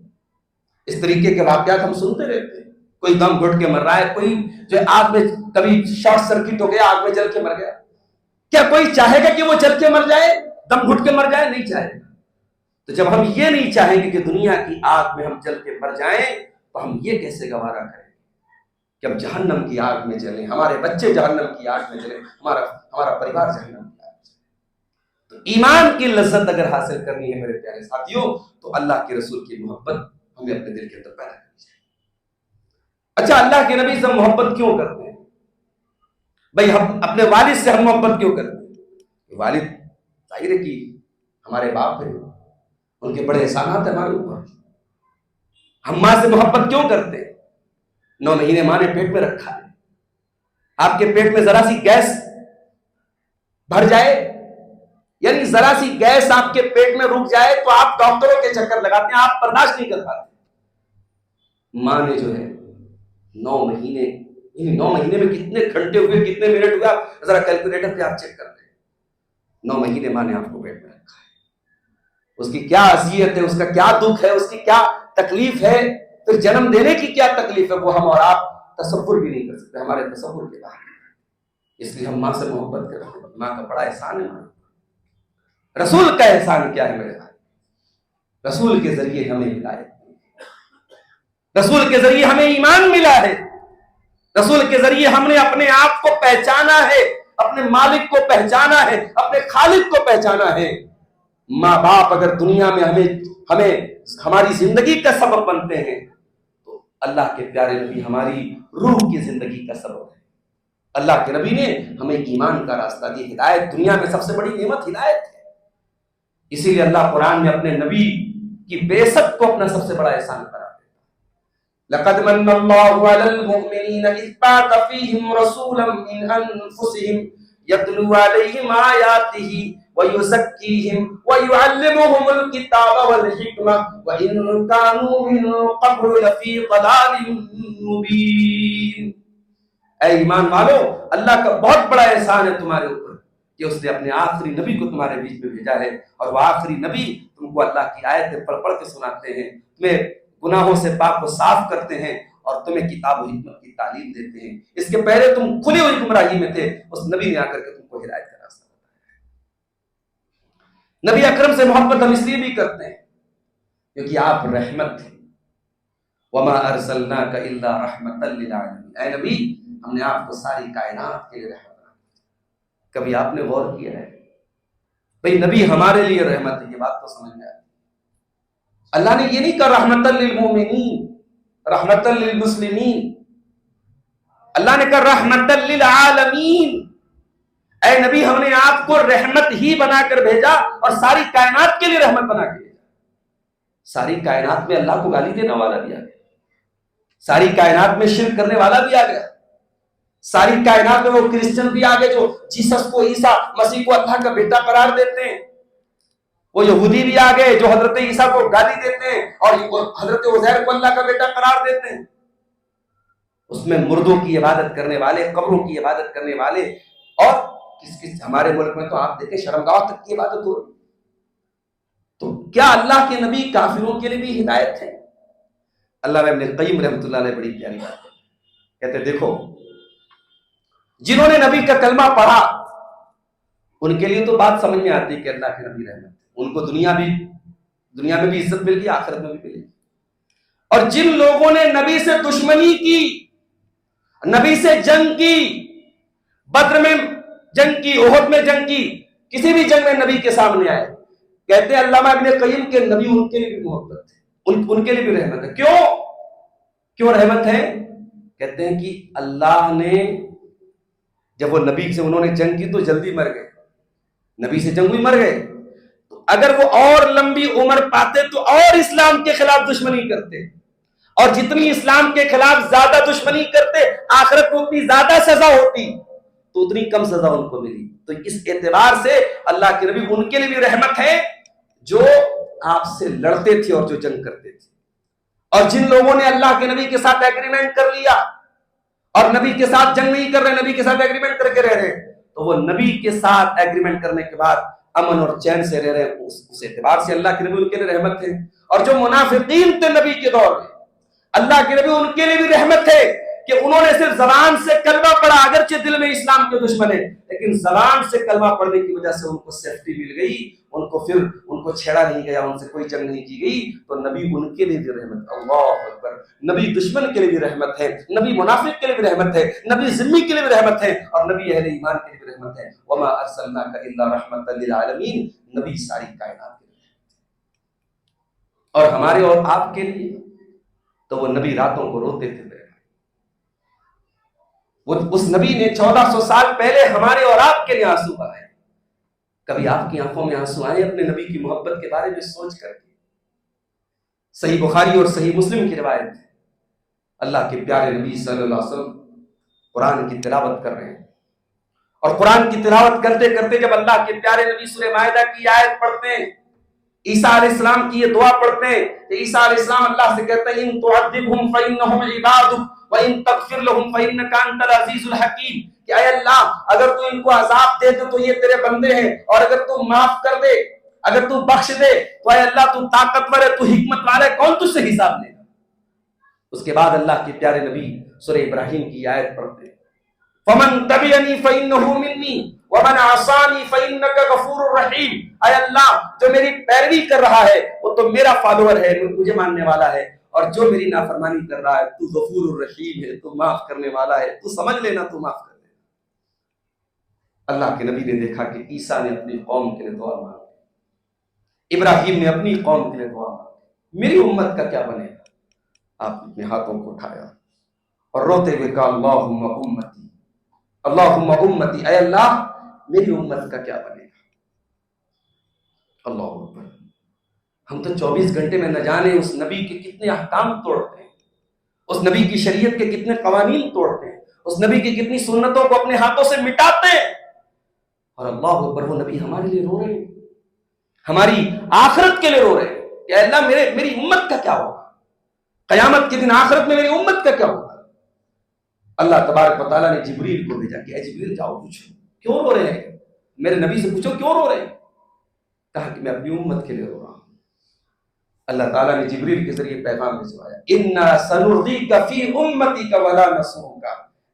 اس طریقے کے واقعات ہم سنتے رہتے ہیں، کوئی دم گھٹ کے مر رہا ہے، کوئی جو آگ میں کبھی شارٹ سرکٹ ہو گیا، آگ میں جل کے مر گیا۔ کیا کوئی چاہے گا کہ وہ جل کے مر جائے، دم گھٹ کے مر جائے؟ نہیں چاہے گا۔ تو جب ہم یہ نہیں چاہیں گے کہ دنیا کی آگ میں ہم جل کے مر جائیں، تو ہم یہ کیسے گوارا کریں کہ ہم جہنم کی آگ میں جلیں، ہمارے بچے جہنم کی آگ میں جلیں، ہمارا پریوار جہنم کی آگ میں جلے۔ تو ایمان کی لذت اگر حاصل کرنی ہے میرے پیارے ساتھیوں، تو اللہ کے رسول کی محبت ہمیں اپنے دل کے اندر پیدا کرنی چاہیے۔ اچھا، اللہ کے نبی سے محبت کیوں کرتے ہیں بھائی؟ ہم اپنے والد سے ہم محبت کیوں کرتے ہیں؟ والد ظاہر ہے کہ ہمارے باپ ہیں، ان کے بڑے احسانات ہیں ہمارے اوپر۔ ہم ماں سے محبت کیوں کرتے ہیں؟ 9 مہینے ماں نے پیٹ میں رکھا ہے، آپ کے پیٹ میں ذرا سی گیس بھر جائے، یعنی ذرا سی گیس آپ کے پیٹ میں رک جائے تو آپ ڈاکٹروں کے چکر لگاتے ہیں، آپ برداشت نہیں کر پاتے۔ ماں نے جو ہے 9 مہینے، یعنی 9 مہینے میں کتنے گھنٹے ہوئے، کتنے منٹ ہوئے، آپ ذرا کیلکولیٹر پہ آپ چیک کر لیں۔ 9 مہینے ماں نے آپ کو پیٹ میں رکھا ہے، اس کی کیا اذیت ہے، اس کا کیا دکھ ہے، اس کی کیا تکلیف ہے، پھر جنم دینے کی کیا تکلیف ہے، وہ ہم اور آپ تصور بھی نہیں کر سکتے، ہمارے تصور کے باہر۔ اس لیے ہم ماں سے محبت کرتے ہیں، ماں کا بڑا احسان ہے۔ رسول کا احسان کیا ہے میرے بھائی؟ رسول کے ذریعے ہمیں ہدایت، رسول کے ذریعے ہمیں ایمان ملا ہے، رسول کے ذریعے ہم نے اپنے آپ کو پہچانا ہے، اپنے مالک کو پہچانا ہے، اپنے خالق کو پہچانا ہے۔ ماں باپ اگر دنیا میں ہمیں ہماری زندگی کا سبب بنتے ہیں، تو اللہ کے پیارے نبی ہماری روح کی زندگی کا سبب ہے۔ اللہ کے نبی نے ہمیں ایمان کا راستہ دیا، ہدایت۔ دنیا میں سب سے بڑی نعمت ہدایت ہے، اسی لیے اللہ قرآن میں اپنے نبی کی بعثت کو اپنا سب سے بڑا احسان قرار دیتا ہے۔ لقد من اللہ علی المؤمنین اذ بعث فیہم رسولا من انفسہم یتلو علیہم آیاتہ ویزکیہم ویعلمہم الکتاب والحکمہ وان کانوا من قبل لفی ضلال مبین۔ اے ایمان والو، اللہ کا بہت بڑا احسان ہے تمہارے اوپر کہ اس نے اپنے آخری نبی کو تمہارے بیچ میں بھیجا ہے، اور وہ آخری نبی تم کو اللہ کی آیتیں پڑھ پڑھ کے سناتے ہیں، تمہیں گناہوں سے پاک و صاف کرتے ہیں، اور تمہیں کتاب و حکمت کی تعلیم دیتے ہیں۔ اس کے پہلے تم کھلی ہوئی گمراہی میں تھے، اس نبی نے آ کر کے تم کو ہدایت کا راستہ بتایا۔ نبی اکرم سے محبت ہم اس لیے بھی کرتے ہیں کیونکہ آپ رحمت تھے۔ وما ارسلناک الا رحمۃ للعالمین، اے نبی ہم نے آپ کو ساری کائنات کے لیے رحمت۔ کبھی آپ نے غور کیا ہے بھئی نبی ہمارے لیے رحمت ہے؟ یہ بات تو سمجھ میں آتی۔ اللہ نے یہ نہیں کہا رحمت للمومنین، رحمت للمسلمین، اللہ نے کہا رحمت للعالمین۔ اے نبی ہم نے آپ کو رحمت ہی بنا کر بھیجا، اور ساری کائنات کے لیے رحمت بنا کے بھیجا۔ ساری کائنات میں اللہ کو گالی دینے والا بھی آ گیا، ساری کائنات میں شرک کرنے والا بھی آ گیا، ساری کائنات میں وہ کرسچن بھی آگے جو جیسس کو، عیسیٰ مسیح کو اللہ کا بیٹا قرار دیتے ہیں، وہ یہودی بھی آگے جو حضرت عیسیٰ کو گالی دیتے ہیں اور حضرت عزیر کو اللہ کا بیٹا قرار دیتے ہیں۔ اس میں مردوں کی عبادت کرنے والے، قبروں کی عبادت کرنے والے، اور کس ہمارے ملک میں تو آپ دیکھیں شرمگاہ تک کی عبادت ہو رہی۔ تو کیا اللہ کے نبی کافروں کے لیے بھی ہدایت ہے؟ اللہ ابن القیم رحمۃ اللہ علیہ بڑی پیاری بات کہتے ہیں، دیکھو جنہوں نے نبی کا کلمہ پڑھا ان کے لیے تو بات سمجھ میں آتی ہے کہ اللہ کے نبی رحمت ہے، ان کو دنیا میں بھی عزت مل گئی، آخرت میں بھی ملے گی۔ اور جن لوگوں نے نبی سے دشمنی کی، نبی سے جنگ کی، بدر میں جنگ کی، احد میں جنگ کی، کسی بھی جنگ میں نبی کے سامنے آئے، کہتے ہیں علامہ ابن قیم کے نبی ان کے لیے بھی محبت ہے، ان کے لیے بھی رحمت ہے۔ کیوں رحمت ہے؟ کہتے ہیں کہ اللہ نے جب وہ نبی سے انہوں نے جنگ کی تو جلدی مر گئے، نبی سے جنگ ہوئی مر گئے، تو اگر وہ اور لمبی عمر پاتے تو اور اسلام کے خلاف دشمنی کرتے، اور جتنی اسلام کے خلاف زیادہ دشمنی کرتے آخرت کو اتنی زیادہ سزا ہوتی، تو اتنی کم سزا ان کو ملی۔ تو اس اعتبار سے اللہ کے نبی ان کے لیے بھی رحمت ہے جو آپ سے لڑتے تھے اور جو جنگ کرتے تھے۔ اور جن لوگوں نے اللہ کے نبی کے ساتھ ایگریمنٹ کر لیا اور نبی کے ساتھ جنگ نہیں کر رہے، نبی کے ساتھ ایگریمنٹ کر کے رہ رہے، تو وہ نبی کے ساتھ ایگریمنٹ کرنے کے بعد امن اور چین سے رہ رہے، اس اعتبار سے اللہ کے نبی ان کے لیے رحمت ہے۔ اور جو منافقین تھے نبی کے دور میں، اللہ کے نبی ان کے لیے بھی رحمت ہے کہ انہوں نے صرف زبان سے کلمہ پڑھا، اگرچہ دل میں اسلام کے دشمن ہیں، لیکن زبان سے کلمہ پڑھنے کی وجہ سے ان کو سیفٹی مل گئی، ان کو چھیڑا نہیں گیا، ان سے کوئی جنگ نہیں کی گئی، تو نبی ان کے لیے بھی رحمت۔ اللہ اکبر! نبی دشمن کے لیے بھی رحمت ہے، نبی منافق کے لیے بھی رحمت ہے، نبی ذمی کے لیے بھی رحمت ہے، اور نبی اہل ایمان کے لیے بھی رحمت ہے۔ وما ارسلناک الا رحمۃ للعالمین، نبی ساری کائنات کے لیے، اور ہمارے اور آپ کے لیے تو وہ نبی راتوں کو روتے تھے۔ اس نبی نے 1400 سال پہلے ہمارے اور آپ کے لیے آنسو بہائے۔ کبھی آپ کی آنکھوں میں آنسو آئے اپنے نبی کی محبت کے بارے میں سوچ کر کے؟ صحیح بخاری اور صحیح مسلم کی روایت ہے، اللہ کے پیارے نبی صلی اللہ علیہ وسلم قرآن کی تلاوت کر رہے ہیں، اور قرآن کی تلاوت کرتے کرتے جب اللہ کے پیارے نبی سورہ مائدہ کی آیت پڑھتے ہیں، عیسیٰ علیہ السلام کی یہ دعا پڑھتے ہیں کہ عیسیٰ علیہ السلام اللہ سے کہتے ہیں ان تعذبهم فإنهم عبادك وإن تغفر لهم فإنك أنت العزيز الحكيم، کہ اے اللہ اگر تو ان کو عذاب دے دے تو یہ تیرے بندے ہیں، اور اگر تو معاف کر دے، اگر تو بخش دے تو اے اللہ تو طاقتور ہے، تو حکمت والا ہے، کون تجھ سے حساب لے گا؟ اس کے بعد اللہ کے پیارے نبی سورہ ابراہیم کی آیت پڑھتے ہیں فمن تبعنی فإنه منی ومن عصانی فإنک غفور رحیم، اے اللہ جو میری پیروی کر رہا ہے وہ تو میرا فالوور ہے، مجھے ماننے والا ہے، اور جو میری نافرمانی کر رہا ہے تو غفور الرحیم ہے، تو معاف کرنے والا ہے، تو سمجھ لینا تو معاف کر دینا۔ اللہ کے نبی نے دیکھا کہ عیسیٰ نے اپنی قوم کے لیے دعا مانگی، ابراہیم نے اپنی قوم کے لیے دعا مانگی، میری امت کا کیا بنے گا؟ آپ نے اپنے ہاتھوں کو اٹھایا اور روتے ہوئے کہا اللہم امتی، اللہم امتی، اے اللہ میری امت کا کیا بنے گا؟ اللہ اکبر! ہم تو 24 گھنٹے میں نہ جانے اس نبی کے کتنے احکام توڑتے ہیں، اس نبی کی شریعت کے کتنے قوانین توڑتے ہیں، اس نبی کی کتنی سنتوں کو اپنے ہاتھوں سے مٹاتے ہیں، اور اللہ اکبر وہ نبی ہمارے لیے رو رہے ہیں، ہماری آخرت کے لیے رو رہے ہیں کہ اللہ میری امت کا کیا ہوگا، قیامت کے دن آخرت میں میری امت کا کیا ہوگا؟ اللہ تبارک و تعالیٰ نے جبریل کو بھیجا کہ اے جبریل جاؤ پوچھو کیوں رو رہے ہیں، میرے نبی سے پوچھو کیوں رو رہے ہیں؟ کہا کہ میں اپنی امت کے لیے رو رہا ہوں۔ اللہ تعالیٰ نے جبریل کے ذریعے پیغام بھیجوایا اِنَّا سَنُرْضِيكَ فِي أُمَّتِكَ وَلَا نَسُوءُكَ،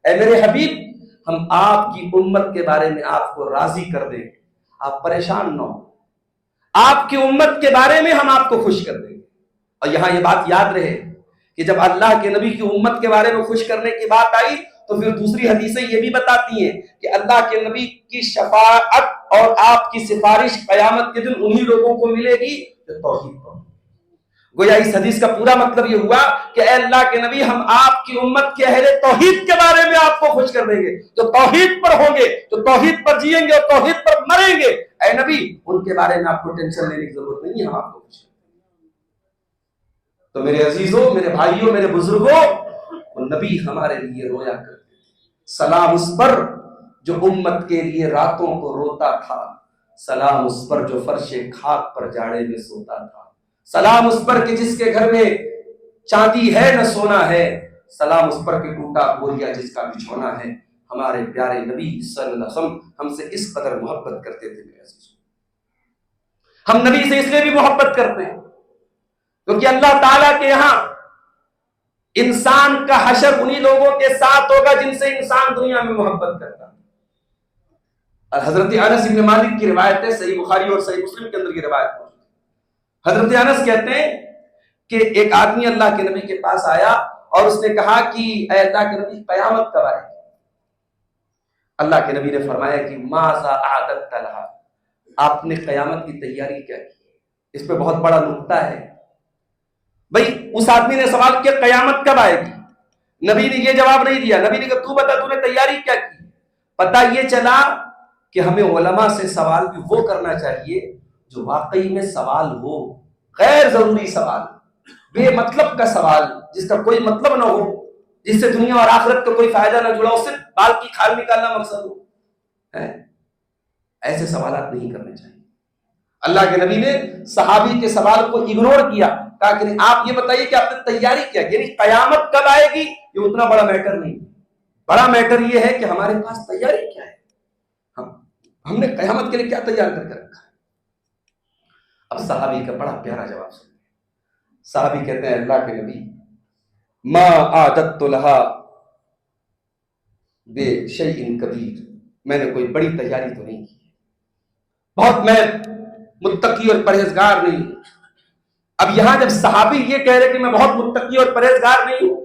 اے میرے حبیب ہم آپ کی امت کے بارے میں آپ کو راضی کر دیں گے، آپ پریشان نہ ہو، آپ کی امت کے بارے میں ہم آپ کو خوش کر دیں گے۔ اور یہاں یہ بات یاد رہے کہ جب اللہ کے نبی کی امت کے بارے میں خوش کرنے کی بات آئی تو پھر دوسری حدیثیں یہ بھی بتاتی ہیں کہ اللہ کے نبی کی شفاعت اور آپ کی سفارش قیامت کے دن انہی لوگوں کو ملے گی جو توحید پر۔ گویا اس حدیث کا پورا مطلب یہ ہوا کہ اے اللہ کے نبی ہم آپ کی امت کے اہل توحید کے بارے میں آپ کو خوش کر دیں گے، جو توحید پر ہوں گے، جو توحید پر جئیں گے اور توحید پر مریں گے، اے نبی ان کے بارے میں آپ کو ٹینشن لینے کی ضرورت نہیں ہے، ہم آپ کو خوش کریں گے۔ تو میرے عزیزوں، میرے بھائیوں، میرے بزرگوں، وہ نبی ہمارے لیے رویا کرتے تھے۔ سلام اس پر جو امت کے لیے راتوں کو روتا تھا، سلام اس پر جو فرش خاک پر جاڑے میں سوتا تھا، سلام اس پر کہ جس کے گھر میں چاندی ہے نہ سونا ہے، سلام اس پر کہ ٹوٹا بوریا جس کا بچھونا ہے۔ ہمارے پیارے نبی صلی اللہ علیہ وسلم ہم سے اس قدر محبت کرتے تھے میرے عزیزوں۔ ہم نبی سے اس لیے بھی محبت کرتے ہیں کیونکہ اللہ تعالیٰ کے یہاں انسان کا حشر انہی لوگوں کے ساتھ ہوگا جن سے انسان دنیا میں محبت کرتا ہے۔ حضرت انس بن مالک کی روایت ہے، صحیح بخاری اور صحیح مسلم کے اندر کی روایت ہے۔ حضرت انس کہتے ہیں کہ ایک آدمی اللہ کے نبی کے پاس آیا اور اس نے کہا کہ اے اللہ کے نبی قیامت کب آئے گی؟ اللہ کے نبی نے فرمایا کہ ماذا اعددت لها، آپ نے قیامت کی تیاری کیا کی؟ اس پہ بہت بڑا نقطہ ہے بھائی. اس آدمی نے سوال کیا قیامت کب آئے گی، نبی نے یہ جواب نہیں دیا. نبی نے کہا تو بتا تو نے تیاری کیا کی. پتہ یہ چلا کہ ہمیں علماء سے سوال بھی وہ کرنا چاہیے جو واقعی میں سوال ہو، غیر ضروری سوال، بے مطلب کا سوال جس کا کوئی مطلب نہ ہو، جس سے دنیا اور آخرت کا کوئی فائدہ نہ جڑا ہو، صرف بال کی کھال نکالنا مقصد ہو. ایسے سوالات نہیں کرنے چاہیے. اللہ کے نبی نے صحابی کے سوال کو اگنور کیا، کہا کہ آپ یہ بتائیے کہ آپ نے تیاری کیا، یعنی قیامت کب آئے گی یہ اتنا بڑا میٹر نہیں. بڑا میٹر یہ ہے کہ ہمارے پاس تیاری کیا ہے، ہم نے قیامت کے لیے کیا تیار کر کے رکھا ہے. اب صحابی کا بڑا پیارا جواب سنیں. صحابی کہتے ہیں اللہ کے نبی ما اعددت لها بشیء کبیر، میں نے کوئی بڑی تیاری تو نہیں کی، بہت میں متقی اور پرہیزگار نہیں ہوں. اب یہاں جب صحابی یہ کہہ رہے کہ میں بہت متقی اور پرہیزگار نہیں ہوں،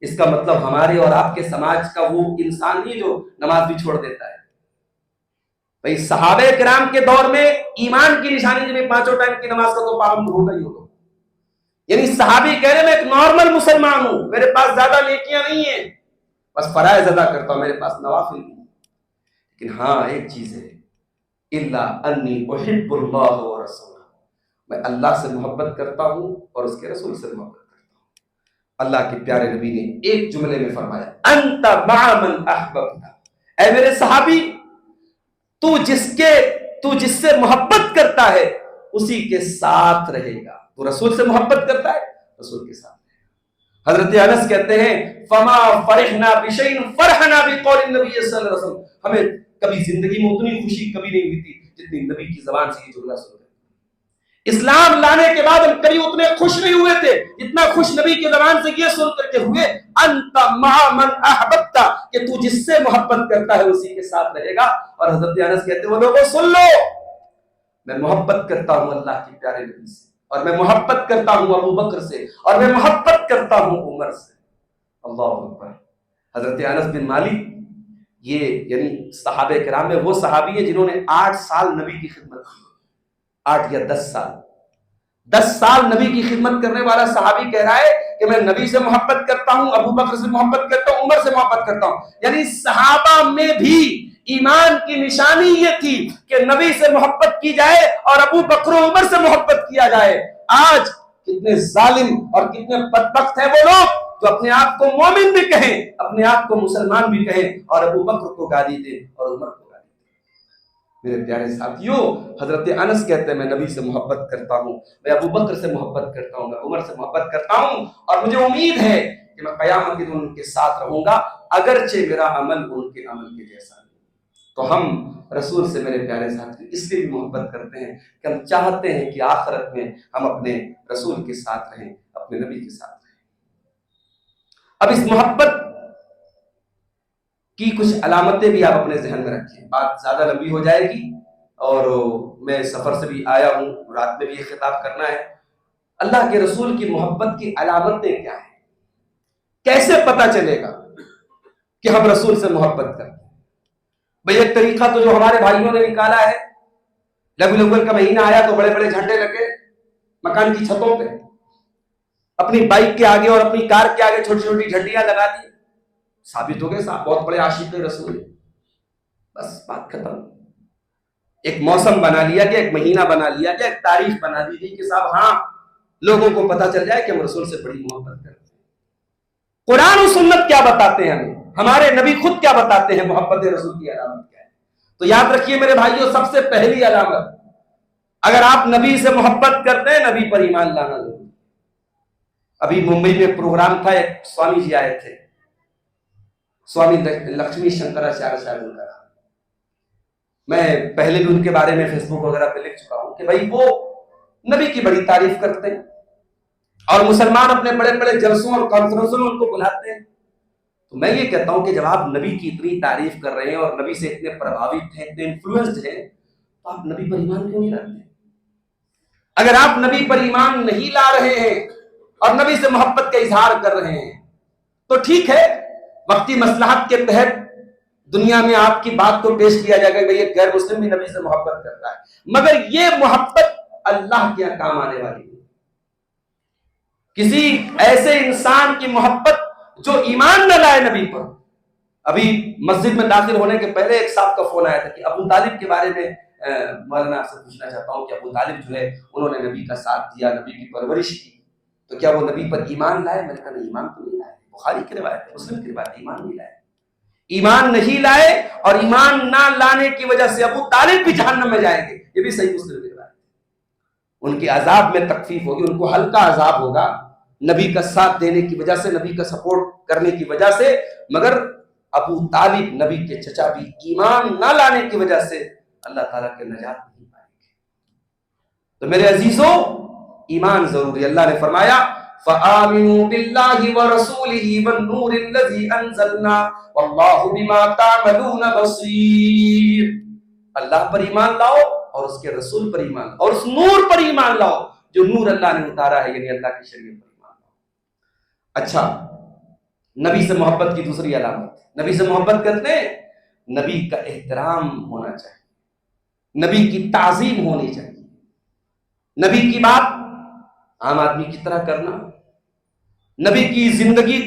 اس کا مطلب ہمارے اور آپ کے سماج کا وہ انسان نہیں جو نماز بھی چھوڑ دیتا ہے. بھئی صحابہ کرام کے دور میں ایمان کی نشانی جب پانچوں ٹائم کی نماز کا تو پابند ہوگا ہی ہوگا. یعنی صحابی کہہ رہے میں ایک نارمل مسلمان ہوں، میرے پاس زیادہ نیکیاں نہیں ہیں، بس فرائض ادا کرتا ہوں، میرے پاس نوافل نہیں. لیکن ہاں ایک چیز ہے، الا انی احب اللہ ورسولہ، میں اللہ سے محبت کرتا ہوں اور اس کے رسول سے محبت کرتا ہوں. اللہ کے پیارے نبی نے ایک جملے میں فرمایا انت مع من احببت، اے میرے صحابی تو جس سے محبت کرتا ہے اسی کے ساتھ رہے گا. تو رسول سے محبت کرتا ہے رسول کے ساتھ رہے گا. حضرت انس کہتے ہیں فما فرحنا بشیء فرحنا بقول النبی صلی اللہ علیہ وسلم، ہمیں کبھی زندگی میں اتنی خوشی کبھی نہیں ہوئی تھی جتنی نبی کی زبان سے یہ جملہ سن رہے. اسلام لانے کے بعد ہم کبھی اتنے خوش نہیں ہوئے تھے جتنا خوش نبی کی زبان سے یہ سن کر کے ہوئے انت مع من احببت، کہ تو جس سے محبت کرتا ہے اسی کے ساتھ رہے گا. اور حضرت انس کہتے ہیں وہ لوگوں سن لو، میں محبت کرتا ہوں اللہ کے پیارے نبی سے، اور میں محبت کرتا ہوں ابو بکر سے، اور میں محبت کرتا ہوں عمر سے. اللہ اکبر. حضرت انس بن مالک یہ یعنی صحابہ کرام میں وہ صحابی ہے جنہوں نے 8 سال نبی کی خدمت کی. 8 یا 10 سال، 10 سال نبی کی خدمت کرنے والا صحابی کہہ رہا ہے کہ میں نبی سے محبت کرتا ہوں، ابو بکر سے محبت کرتا ہوں، عمر سے محبت کرتا ہوں. یعنی صحابہ میں بھی ایمان کی نشانی یہ تھی کہ نبی سے محبت کی جائے اور ابو بکر و عمر سے محبت کیا جائے. آج کتنے ظالم اور کتنے بدبخت ہیں وہ لوگ جو اپنے آپ کو مومن بھی کہیں، اپنے آپ کو مسلمان بھی کہیں، اور ابو بکر کو گالی دیں اور عمر کو گالی دیں. میرے پیارے ساتھیوں، حضرت انس کہتے ہیں میں نبی سے محبت کرتا ہوں، میں ابو بکر سے محبت کرتا ہوں، میں عمر سے محبت کرتا ہوں، اور مجھے امید ہے کہ میں قیامت کے دن ان کے ساتھ رہوں گا اگرچہ میرا عمل ان کے عمل کے جیسا نہیں. تو ہم رسول سے میرے پیارے ساتھی اس لیے بھی محبت کرتے ہیں کہ ہم چاہتے ہیں کہ آخرت میں ہم اپنے رسول کے ساتھ رہیں، اپنے نبی کے ساتھ رہیں. اب اس محبت کی کچھ علامتیں بھی آپ اپنے ذہن میں رکھیں. بات زیادہ لمبی ہو جائے گی اور میں سفر سے بھی آیا ہوں، رات میں بھی یہ خطاب کرنا ہے. اللہ کے رسول کی محبت کی علامتیں کیا ہیں؟ کیسے پتہ چلے گا کہ ہم رسول سے محبت کرتے ہیں؟ بھئی ایک طریقہ تو جو ہمارے بھائیوں نے نکالا ہے، ربیع الاول کا مہینہ آیا تو بڑے بڑے جھنڈے لگے مکان کی چھتوں پہ، اپنی بائک کے آگے اور اپنی کار کے آگے چھوٹی چھوٹی جھنڈیاں لگا دی. ثابت ہو گئے صاحب بہت بڑے عاشق رسول ہیں. بس بات ختم. ایک موسم بنا لیا گیا، ایک مہینہ بنا لیا گیا، ایک تاریخ بنا دی گئی کہ صاحب ہاں لوگوں کو پتہ چل جائے کہ ہم رسول سے بڑی محبت کرتے ہیں. قرآن و سنت کیا بتاتے ہیں ہمیں، ہمارے نبی خود کیا بتاتے ہیں محبت رسول کی علامت کیا ہے؟ تو یاد رکھیے میرے بھائیوں، سب سے پہلی علامت، اگر آپ نبی سے محبت کرتے ہیں نبی پر ایمان لانا ضروری. ابھی ممبئی میں پروگرام تھا، ایک سوامی جی آئے تھے، سوامی لکشمی شنکراچاریہ جی کا. میں پہلے بھی ان کے بارے میں فیس بک وغیرہ پہ لکھ چکا ہوں کہ بھائی وہ نبی کی بڑی تعریف کرتے ہیں اور مسلمان اپنے بڑے بڑے جلسوں اور کانفرنسوں میں ان کو بلاتے ہیں. تو میں یہ کہتا ہوں کہ جب آپ نبی کی اتنی تعریف کر رہے ہیں اور نبی سے اتنے پربھاوت ہیں، اتنے انفلوئنسڈ ہیں، تو آپ نبی پر ایمان کیوں نہیں رکھتے؟ اگر آپ نبی پر ایمان نہیں لا رہے ہیں اور نبی سے محبت کا اظہار کر رہے ہیں تو ٹھیک ہے، وقتی مصلحت کے تحت دنیا میں آپ کی بات کو پیش کیا جائے گا کہ یہ غیر مسلم بھی نبی سے محبت کرتا ہے، مگر یہ محبت اللہ کے یہاں کام آنے والی ہے۔ کسی ایسے انسان کی محبت جو ایمان نہ لائے نبی پر۔ ابھی مسجد میں داخل ہونے کے پہلے ایک صاحب کا فون آیا تھا کہ ابو طالب کے بارے میں مولانا آپ سے پوچھنا چاہتا ہوں کہ ابو طالب جو ہے انہوں نے نبی کا ساتھ دیا، نبی کی پرورش کی، تو کیا وہ نبی پر ایمان لائے؟ میں نے کہا نہیں، ایمان تو نہیں لائے، بخاری کی روایت ہے، مسلم کی روایت ہے، ایمان نہیں لائے۔ ایمان نہیں لائے اور ایمان نہ لانے کی وجہ سے ابو طالب بھی جہنم میں جائیں گے، یہ بھی صحیح مسلم کی روایت ہے۔ ان کے عذاب میں تخفیف ہوگی، ان کو ہلکا عذاب ہوگا نبی کا ساتھ دینے کی وجہ سے، نبی کا سپورٹ کرنے کی وجہ سے، مگر ابو طالب نبی کے چچا بھی ایمان نہ لانے کی وجہ سے اللہ تعالیٰ کے نجات نہیں پائیں گے۔ تو میرے عزیزوں، ایمان ضروری۔ اللہ نے فرمایا فَآمِنُوا بِاللَّهِ وَرَسُولِهِ وَالنُّورِ الَّذِي أَنزَلْنَا وَاللَّهُ بِمَا تَعْمَلُونَ بَصِيرٌ۔ اللہ پر ایمان لاؤ اور اس کے رسول پر ایمان لاؤ اور اس نور پر ایمان لاؤ جو نور اللہ نے اتارا ہے، یعنی اللہ کی شریعت پر ایمان لاؤ۔ اچھا، نبی سے محبت کی دوسری علامت، نبی سے محبت کرتے ہیں، نبی کا احترام ہونا چاہیے، نبی کی تعظیم ہونی چاہیے، نبی کی بات عام آدمی کی طرح کرنا، نبی کی زندگی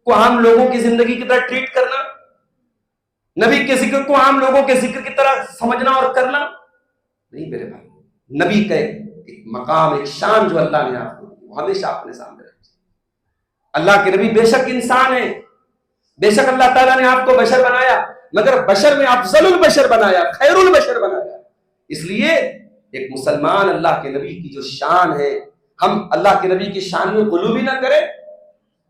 کو عام لوگوں کی زندگی کی طرح ٹریٹ کرنا، نبی کے ذکر کو عام لوگوں کے ذکر کی طرح سمجھنا اور کرنا نہیں میرے بھائی۔ نبی کا ایک مقام، ایک شان جو اللہ نے آپ کو دی، وہ ہمیشہ اپنے سامنے رکھیں۔ اللہ کے نبی بے شک انسان ہے، بے شک اللہ تعالیٰ نے آپ کو بشر بنایا، مگر بشر میں افضل البشر بنایا، خیر البشر بنایا۔ اس لیے ایک مسلمان اللہ کے نبی کی جو شان ہے، ہم اللہ کے نبی کی شان میں غلو بھی نہ کریں،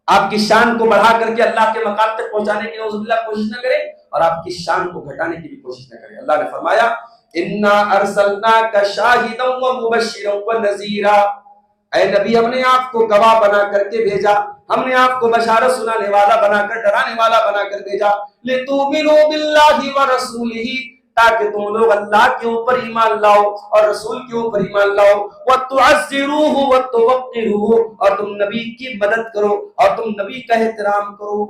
آپ کی شان کو بڑھا کر کے اللہ کے مقام تک پہنچانے کی نعوذ باللہ کوشش نہ کریں، اور آپ کی شان کو گھٹانے کی بھی کوشش نہ کریں۔ اللہ نے فرمایا اِنَّا أَرْسَلْنَاكَ شَاهِدًا وَمُبَشِّرًا وَنَذِيرًا، اے نبی ہم نے آپ کو گواہ بنا کر کے بھیجا، ہم نے آپ کو بشارت سنانے والا بنا کر، ڈرانے والا بنا کر بھیجا، لِتُؤْمِنُوا بِاللَّهِ وَرَسُولِهِ، تاکہ تم لوگ اللہ کے اوپر ایمان لاؤ اور رسول کے اوپر ایمان لاؤ، وَتُعَزِّرُوهُ وَتُوَقِّرُوهُ، اور تم نبی کی مدد کرو اور تم نبی کا احترام کرو۔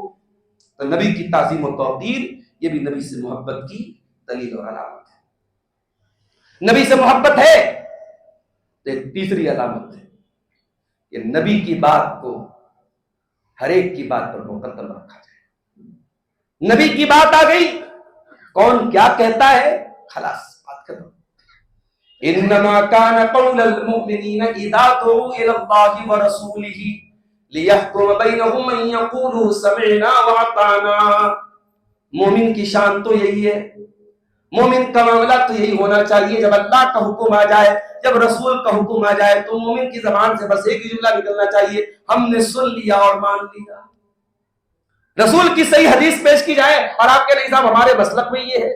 تو نبی کی تعظیم و توقیر یہ بھی نبی سے محبت کی دلیل اور علامت ہے۔ نبی سے محبت ہے تو ایک تیسری علامت ہے کہ نبی کی بات کو ہر ایک کی بات پر مقدم رکھا جائے۔ نبی کی بات آ گئی، کون کیا کہتا ہے، خلاص بات ختم۔ انما كان قول المؤمنين اذا دعوا الى الله ورسوله ليحكم بينهم ان يقولوا سمعنا واطعنا۔ مومن کی شان تو یہی ہے، مومن کا معاملہ تو یہی ہونا چاہیے، جب اللہ کا حکم آ جائے، جب رسول کا حکم آ جائے تو مومن کی زبان سے بس ایک ہی جملہ نکلنا چاہیے، ہم نے سن لیا اور مان لیا۔ رسول کی صحیح حدیث پیش کی جائے اور آپ کے نہیں صاحب ہمارے مسلک میں یہ ہے،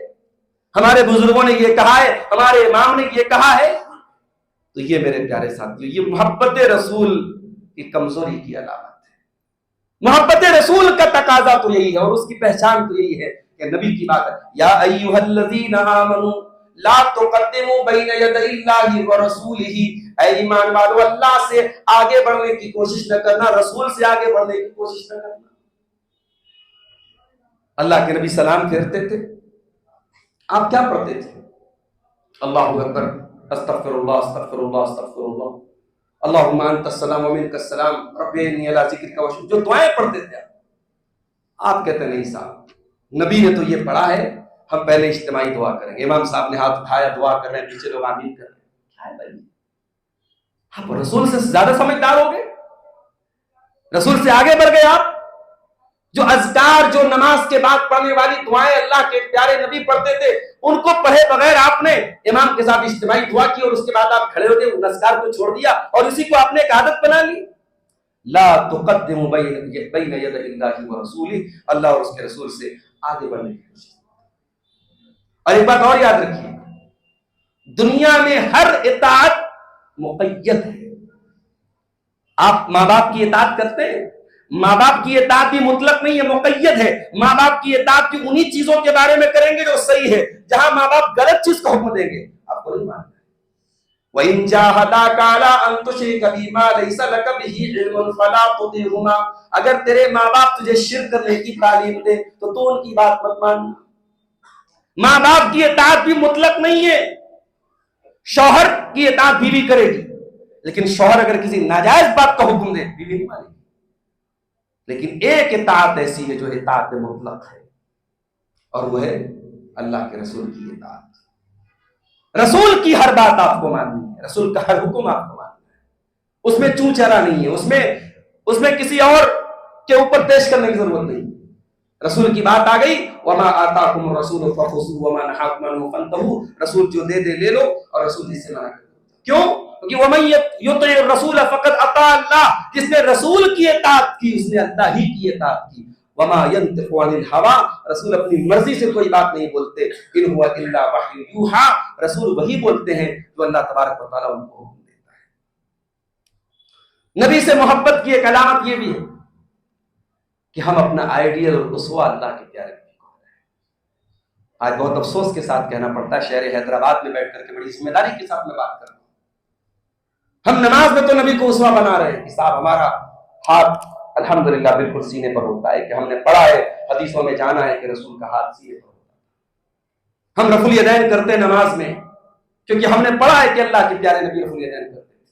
ہمارے بزرگوں نے یہ کہا ہے، ہمارے امام نے یہ کہا ہے، تو یہ میرے پیارے ساتھیوں، یہ محبت رسول کی کمزوری کی علامت ہے۔ محبت رسول کا تقاضا تو یہی ہے اور اس کی پہچان تو یہی ہے کہ نبی کی بات ہے، یا ایھا الذین آمنوا لا تقدموا بین یدی اللہ ورسولہ، اے ایمان والو اللہ سے آگے بڑھنے کی کوشش نہ کرنا، رسول سے آگے بڑھنے کی کوشش نہ کرنا۔ اللہ کے نبی سلام پھیرتے تھے، آپ کیا پڑھتے تھے؟ اللہ اکبر، استغفر اللہ استغفر اللہ استغفر اللہ، اللہم انت السلام ومنک السلام رب انی علی ذکرک وشکرک، جو دعائیں پڑھتے تھے آپ کہتے نہیں صاحب نبی نے تو یہ پڑھا ہے، ہم پہلے اجتماعی دعا کریں گے، امام صاحب نے ہاتھ اٹھایا دعا کر رہے ہیں، پیچھے لوگ آمین کر رہے ہیں، کیا ہے بھائی؟ آپ رسول سے زیادہ سمجھدار ہو گئے، رسول سے آگے بڑھ گئے آپ۔ جو اذکار، جو نماز کے بعد پڑھنے والی دعائیں اللہ کے پیارے نبی پڑھتے تھے، ان کو پڑھے بغیر آپ نے امام کے ساتھ اجتماعی دعا کی اور اس کے بعد آپ کھڑے ہو گئے، ان اذکار کو چھوڑ دیا اور اسی کو آپ نے ایک عادت بنا لی۔ لا تقدموا بین یدی اللہ ورسولہ، اللہ اور اس کے رسول سے آگے بڑھنے کی کوشش۔ اور ایک بات اور یاد رکھیے، دنیا میں ہر اطاعت مقید ہے۔ آپ ماں باپ کی اطاعت کرتے ہیں، ماں باپ کی اطاعت بھی مطلق نہیں ہے، مقید ہے۔ ماں باپ کی اطاعت بھی انہی چیزوں کے بارے میں کریں گے جو صحیح ہے، جہاں ماں باپ غلط چیز کا حکم دیں گے آپ کو نہیں ماننا ہے۔ وَإِن جَاهَدَاكَ عَلَىٰ أَن تُشْرِكَ بِي مَا لَيْسَ لَكَ بِهِ عِلْمٌ فَلَا تُطِعْهُمَا، اگر تیرے ماں باپ تجھے شرک کرنے کی تعلیم دے تو تو ان کی بات مت مان۔ ماں باپ کی اطاعت بھی مطلق نہیں ہے، شوہر کی اطاعت بیوی کرے گی، لیکن شوہر اگر کسی ناجائز بات کا حکم دے بیوی نہیں مانے گی۔ لیکن ایک اطاعت ایسی ہے جو اطاعت مطلق ہے، اور وہ ہے اللہ کے رسول کی اطاعت۔ رسول کی ہر بات آپ کو ماننی ہے، رسول کا ہر حکم آپ کو ماننا ہے، اس میں چوں چرا نہیں ہے، اس میں کسی اور کے اوپر پیش کرنے کی ضرورت نہیں۔ رسول کی بات آ گئی، وما آتاکم الرسول فخذوہ وما نہاکم عنہ فانتہوا، رسول جو دے لے لو، اور رسول جس سے منع کرے کیوں؟ کیونکہ ومن یطع الرسول فقد اطاع اللہ، جس نے رسول کی اطاعت کی اس نے اللہ ہی کی اطاعت کی۔ وما ينطق عن الهوى، رسول اپنی مرضی سے کوئی بات نہیں بولتے، ان هو الا وحی یوحى، رسول وہی بولتے ہیں جو اللہ تبارک و تعالیٰ ان کو حکم دیتا ہے۔ نبی سے محبت کی ایک علامت یہ بھی ہے کہ ہم اپنا آئیڈیل اور اسوہ اللہ کے پیارے نبی کو ہے۔ آج بہت افسوس کے ساتھ کہنا پڑتا ہے، شہر حیدرآباد میں بیٹھ کر کے بڑی ذمہ داری کے ساتھ میں بات کر رہا ہوں، ہم نماز میں تو نبی کو اسوہ بنا رہے ہیں کہ صاحب ہمارا ہاتھ الحمدللہ بالکل سینے پر ہوتا ہے، کہ ہم نے پڑھا ہے، حدیثوں میں جانا ہے کہ رسول کا ہاتھ سینے پر ہوتا ہے۔ ہم رفع الیدین کرتے ہیں نماز میں کیونکہ ہم نے پڑھا ہے کہ اللہ کے پیارے نبی رفع الیدین کرتے ہیں۔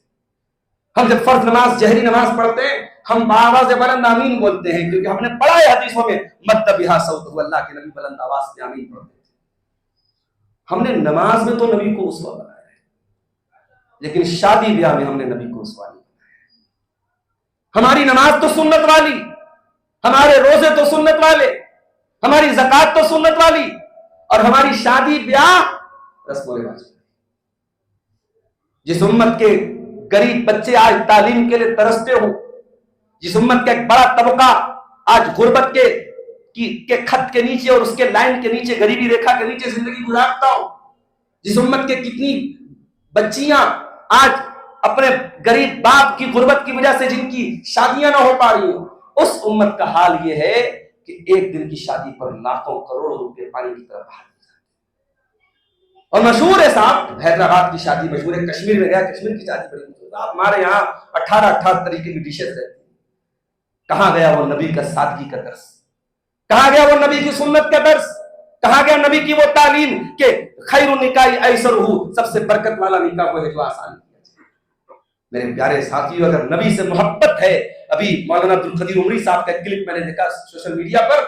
ہم جب فرض نماز جہری نماز پڑھتے ہیں ہم بآواز بلند آمین بولتے ہیں کیونکہ ہم نے پڑھا ہے حدیثوں میں مد بہا صوتہ، اللہ کے نبی بلند آواز سے آمین پڑھتے ہیں۔ ہم نے نماز میں تو نبی کو اسوہ بنایا ہے، لیکن شادی بیاہ میں ہم نے نبی کو اسوہ نہیں۔ ہماری نماز تو سنت والی، ہمارے روزے تو سنت والے، ہماری زکوٰۃ تو سنت والی، اور ہماری شادی بیاہ رسم و رواج۔ جس امت کے غریب بچے آج تعلیم کے لیے ترستے ہوں، جس امت کا ایک بڑا طبقہ آج غربت کے خط کے نیچے اور اس کے لائن کے نیچے، غریبی ریکھا کے نیچے زندگی گزارتا ہو، جس امت کے کتنی بچیاں آج اپنے غریب باپ کی غربت کی وجہ سے جن کی شادیاں نہ ہو پا رہی ہیں، اس امت کا حال یہ ہے کہ ایک دن کی شادی پر لاکھوں کروڑوں روپے پانی کی طرح بہا دیے جاتے ہیں۔ اور مشہور ہے صاحب، حیدرآباد کی شادی مشہور ہے، کشمیر میں گیا، کشمیر کی شادی بڑی مشہور ہے۔ ہمارے یہاں 18 طریقے کی ڈشز رہتی ہیں۔ کہاں گیا وہ نبی کا سادگی کا درس؟ کہاں گیا وہ نبی کی سنت کا درس؟ کہاں گیا نبی کی وہ تعلیم کہ خیر النکاح ایسرہ، سب سے برکت والا نکاح وہ ہے جو آسان ہے۔ میرے پیارے ساتھیوں، اگر نبی سے محبت ہے، ابھی مولانا عبدالقدیر عمری صاحب کا کلپ میں نے دیکھا سوشل میڈیا پر،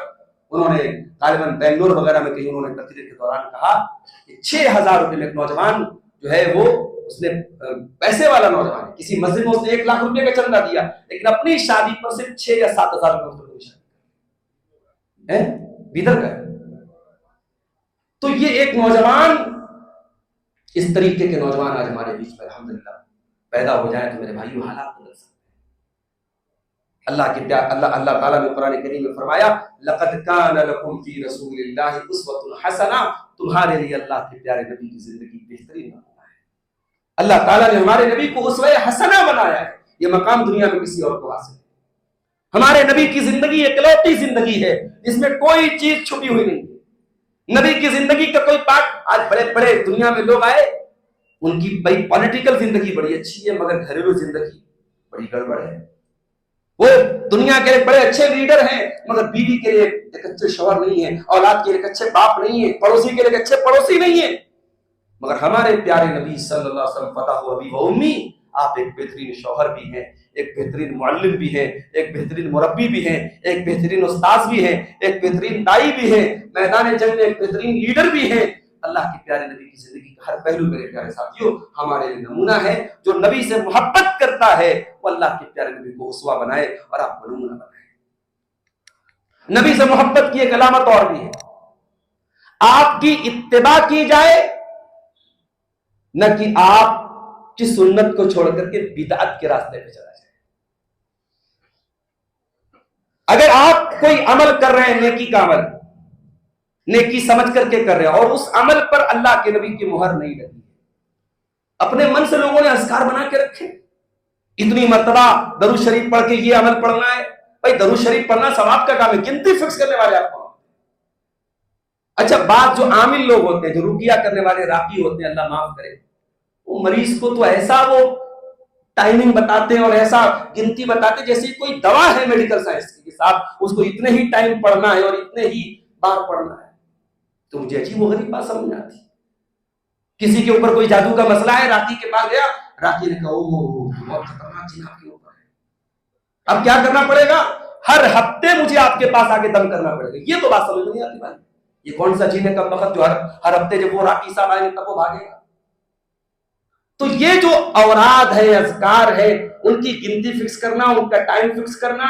انہوں نے غالباً بنگلور وغیرہ میں کہیں انہوں نے تقریر کے دوران کہا کہ 6000 روپے میں ایک نوجوان جو ہے وہ اس نے پیسے والا نوجوان ہے، کسی مسجد میں اس نے 1 لاکھ روپے کا چندہ دیا، لیکن اپنی شادی پر صرف 6 یا 7000 روپے بیدر کا ہے۔ تو یہ ایک نوجوان، اس طریقے کے نوجوان آج ہمارے بیچ میں الحمدللہ پیدا ہو جائیں تو میرے بھائیو حالات بدل سکتے ہیں۔ اللہ کے پیار، اللہ تعالیٰ نے قرآن کریم میں فرمایا لقد کان لکم فی رسول اللہ اسوۃ حسنہ، تمہارے لیے اللہ کے پیارے نبی کی زندگی بہترین نمونہ ہے۔ اللہ تعالیٰ نے ہمارے نبی کو اسوہ حسنہ بنایا ہے، یہ مقام دنیا میں کسی اور کو حاصل ہے۔ ہمارے نبی کی زندگی اکلوتی زندگی ہے جس میں کوئی چیز چھپی ہوئی نہیں ہے۔ نبی کی زندگی کا کوئی پارٹ، آج بڑے بڑے دنیا میں لوگ آئے، ان کی بڑی پولیٹیکل زندگی بڑی اچھی ہے مگر گھریلو زندگی بڑی گڑبڑ ہے۔ وہ دنیا کے ایک بڑے اچھے لیڈر ہیں مگر بیوی کے لیے ایک اچھے شوہر نہیں ہے، اولاد کے لیے ایک اچھے باپ نہیں ہے، پڑوسی کے لیے ایک اچھے پڑوسی نہیں ہے۔ مگر ہمارے پیارے نبی صلی اللہ علیہ وسلم فتح و ابی و امی، آپ ایک بہترین شوہر بھی ہیں، ایک بہترین معلم بھی ہیں، ایک بہترین مربی بھی ہیں، ایک بہترین استاذ بھی ہیں، ایک بہترین دائی بھی ہیں، میدان جنگ میں ایک بہترین لیڈر بھی ہیں۔ اللہ کے پیارے نبی کی زندگی کا ہر پہلو میرے پیارے ساتھیوں ہمارے لیے نمونہ ہے۔ جو نبی سے محبت کرتا ہے وہ اللہ کے پیارے نبی کو اسوہ بنائے اور آپ کو نمونہ بنائے۔ نبی سے محبت کی ایک علامت اور بھی ہے، آپ کی اتباع کی جائے، نہ کہ آپ کی سنت کو چھوڑ کر کے بدعت کے راستے پہ چلا جائے۔ اگر آپ کوئی عمل کر رہے ہیں، نیکی کا عمل، نیکی سمجھ کر کے کر رہے ہیں اور اس عمل پر اللہ کے نبی کی مہر نہیں لگی، اپنے من سے لوگوں نے اذکار بنا کے رکھے، اتنی مرتبہ درود شریف پڑھ کے یہ عمل پڑھنا ہے، بھائی درود شریف پڑھنا ثواب کا کام ہے، گنتی فکس کرنے والے آپ کو۔ اچھا، بعض جو عامل لوگ ہوتے ہیں، جو رقیہ کرنے والے راقی ہوتے ہیں، اللہ معاف کرے، وہ مریض کو تو ایسا وہ ٹائمنگ بتاتے ہیں اور ایسا گنتی بتاتے جیسے کوئی دوا ہے میڈیکل سائنس کے ساتھ، اس کو اتنے ہی ٹائم پڑھنا ہے اور اتنے ہی بار پڑھنا ہے. تو مجھے عجیب و غریب بات سمجھ میں آتی. کسی کے اوپر کوئی جادو کا مسئلہ ہے، راکی کے پاس گیا، راکی نے کہا اوہ بہت خطرناک جن آپ کے اوپر ہے، اب کیا کرنا پڑے گا؟ ہر ہفتے مجھے آپ کے پاس آ کے دم کرنا پڑے گا. یہ تو بات سمجھ نہیں آتی بھائی. یہ کون سا جن ہے کب وقت جو ہر ہفتے جب وہ راکی صاحب آئیں گے تب وہ بھاگے گا؟ تو یہ جو اوراد ہے، اذکار ہے، ان کی گنتی فکس کرنا، ان کا ٹائم فکس کرنا،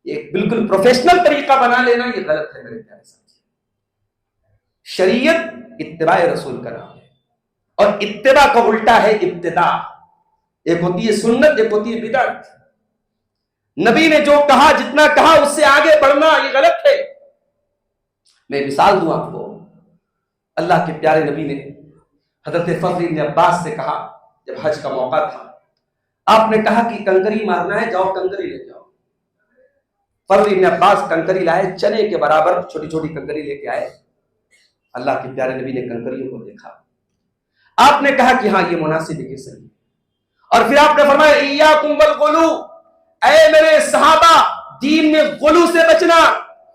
یہ بالکل پروفیشنل طریقہ بنا لینا، یہ غلط ہے میرے پیارے ساتھی. شریعت اتباع رسول کا نام ہے، اور اتباع کا الٹا ہے ابتداء. ایک ہوتی ہے سنت، ایک ہوتی ہے بدعت. نبی نے جو کہا، جتنا کہا اس سے آگے بڑھنا یہ غلط ہے. میں مثال دوں آپ کو. اللہ کے پیارے نبی نے حضرت فضل بن عباس سے کہا، جب حج کا موقع تھا، آپ نے کہا کہ کنکری مارنا ہے، جاؤ کنکری لے جاؤ. فضل بن عباس کنکری لائے، چنے کے برابر چھوٹی چھوٹی کنکری لے کے آئے. اللہ کے پیارے نبی نے کنکریوں کو دیکھا، آپ نے کہا کہ ہاں یہ مناسب ہے کہ صحیح. اور پھر آپ نے فرمایا ایاکم والغلو، اے میرے صحابہ دین میں غلو سے بچنا.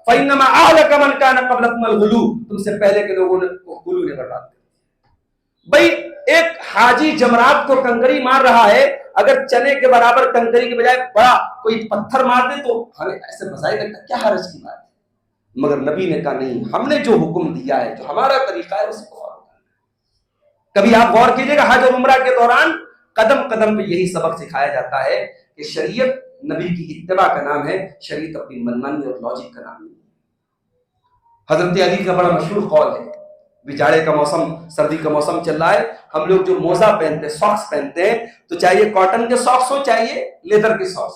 فإنما أهلك من كان قبلكم الغلو، تم سے پہلے کے لوگوں نے غلو نے برباد کر دیا. بھائی ایک حاجی جمرات کو کنکری مار رہا ہے، اگر چنے کے برابر کنکری کے بجائے بڑا کوئی پتھر مار دے تو ہمیں ایسے مسائل لگتا کیا حرج کی بات ہے. مگر نبی نے کہا نہیں، ہم نے جو حکم دیا ہے، جو ہمارا طریقہ ہے، اس کو فالو کرنا. کبھی آپ غور کیجئے گا، حج اور عمرہ کے دوران قدم قدم پہ یہی سبق سکھایا جاتا ہے کہ شریعت نبی کی اتباع کا نام ہے، شریعت اپنی منمانی اور لاجک کا نام نہیں. حضرت علی کا بڑا مشہور قول ہے، بچارے کا موسم، سردی کا موسم چل رہا ہے، ہم لوگ جو موزہ پہنتے ہیں، ساکس پہنتے ہیں، تو چاہیے کاٹن کے ساکس ہو، چاہیے لیدر کے ساکس.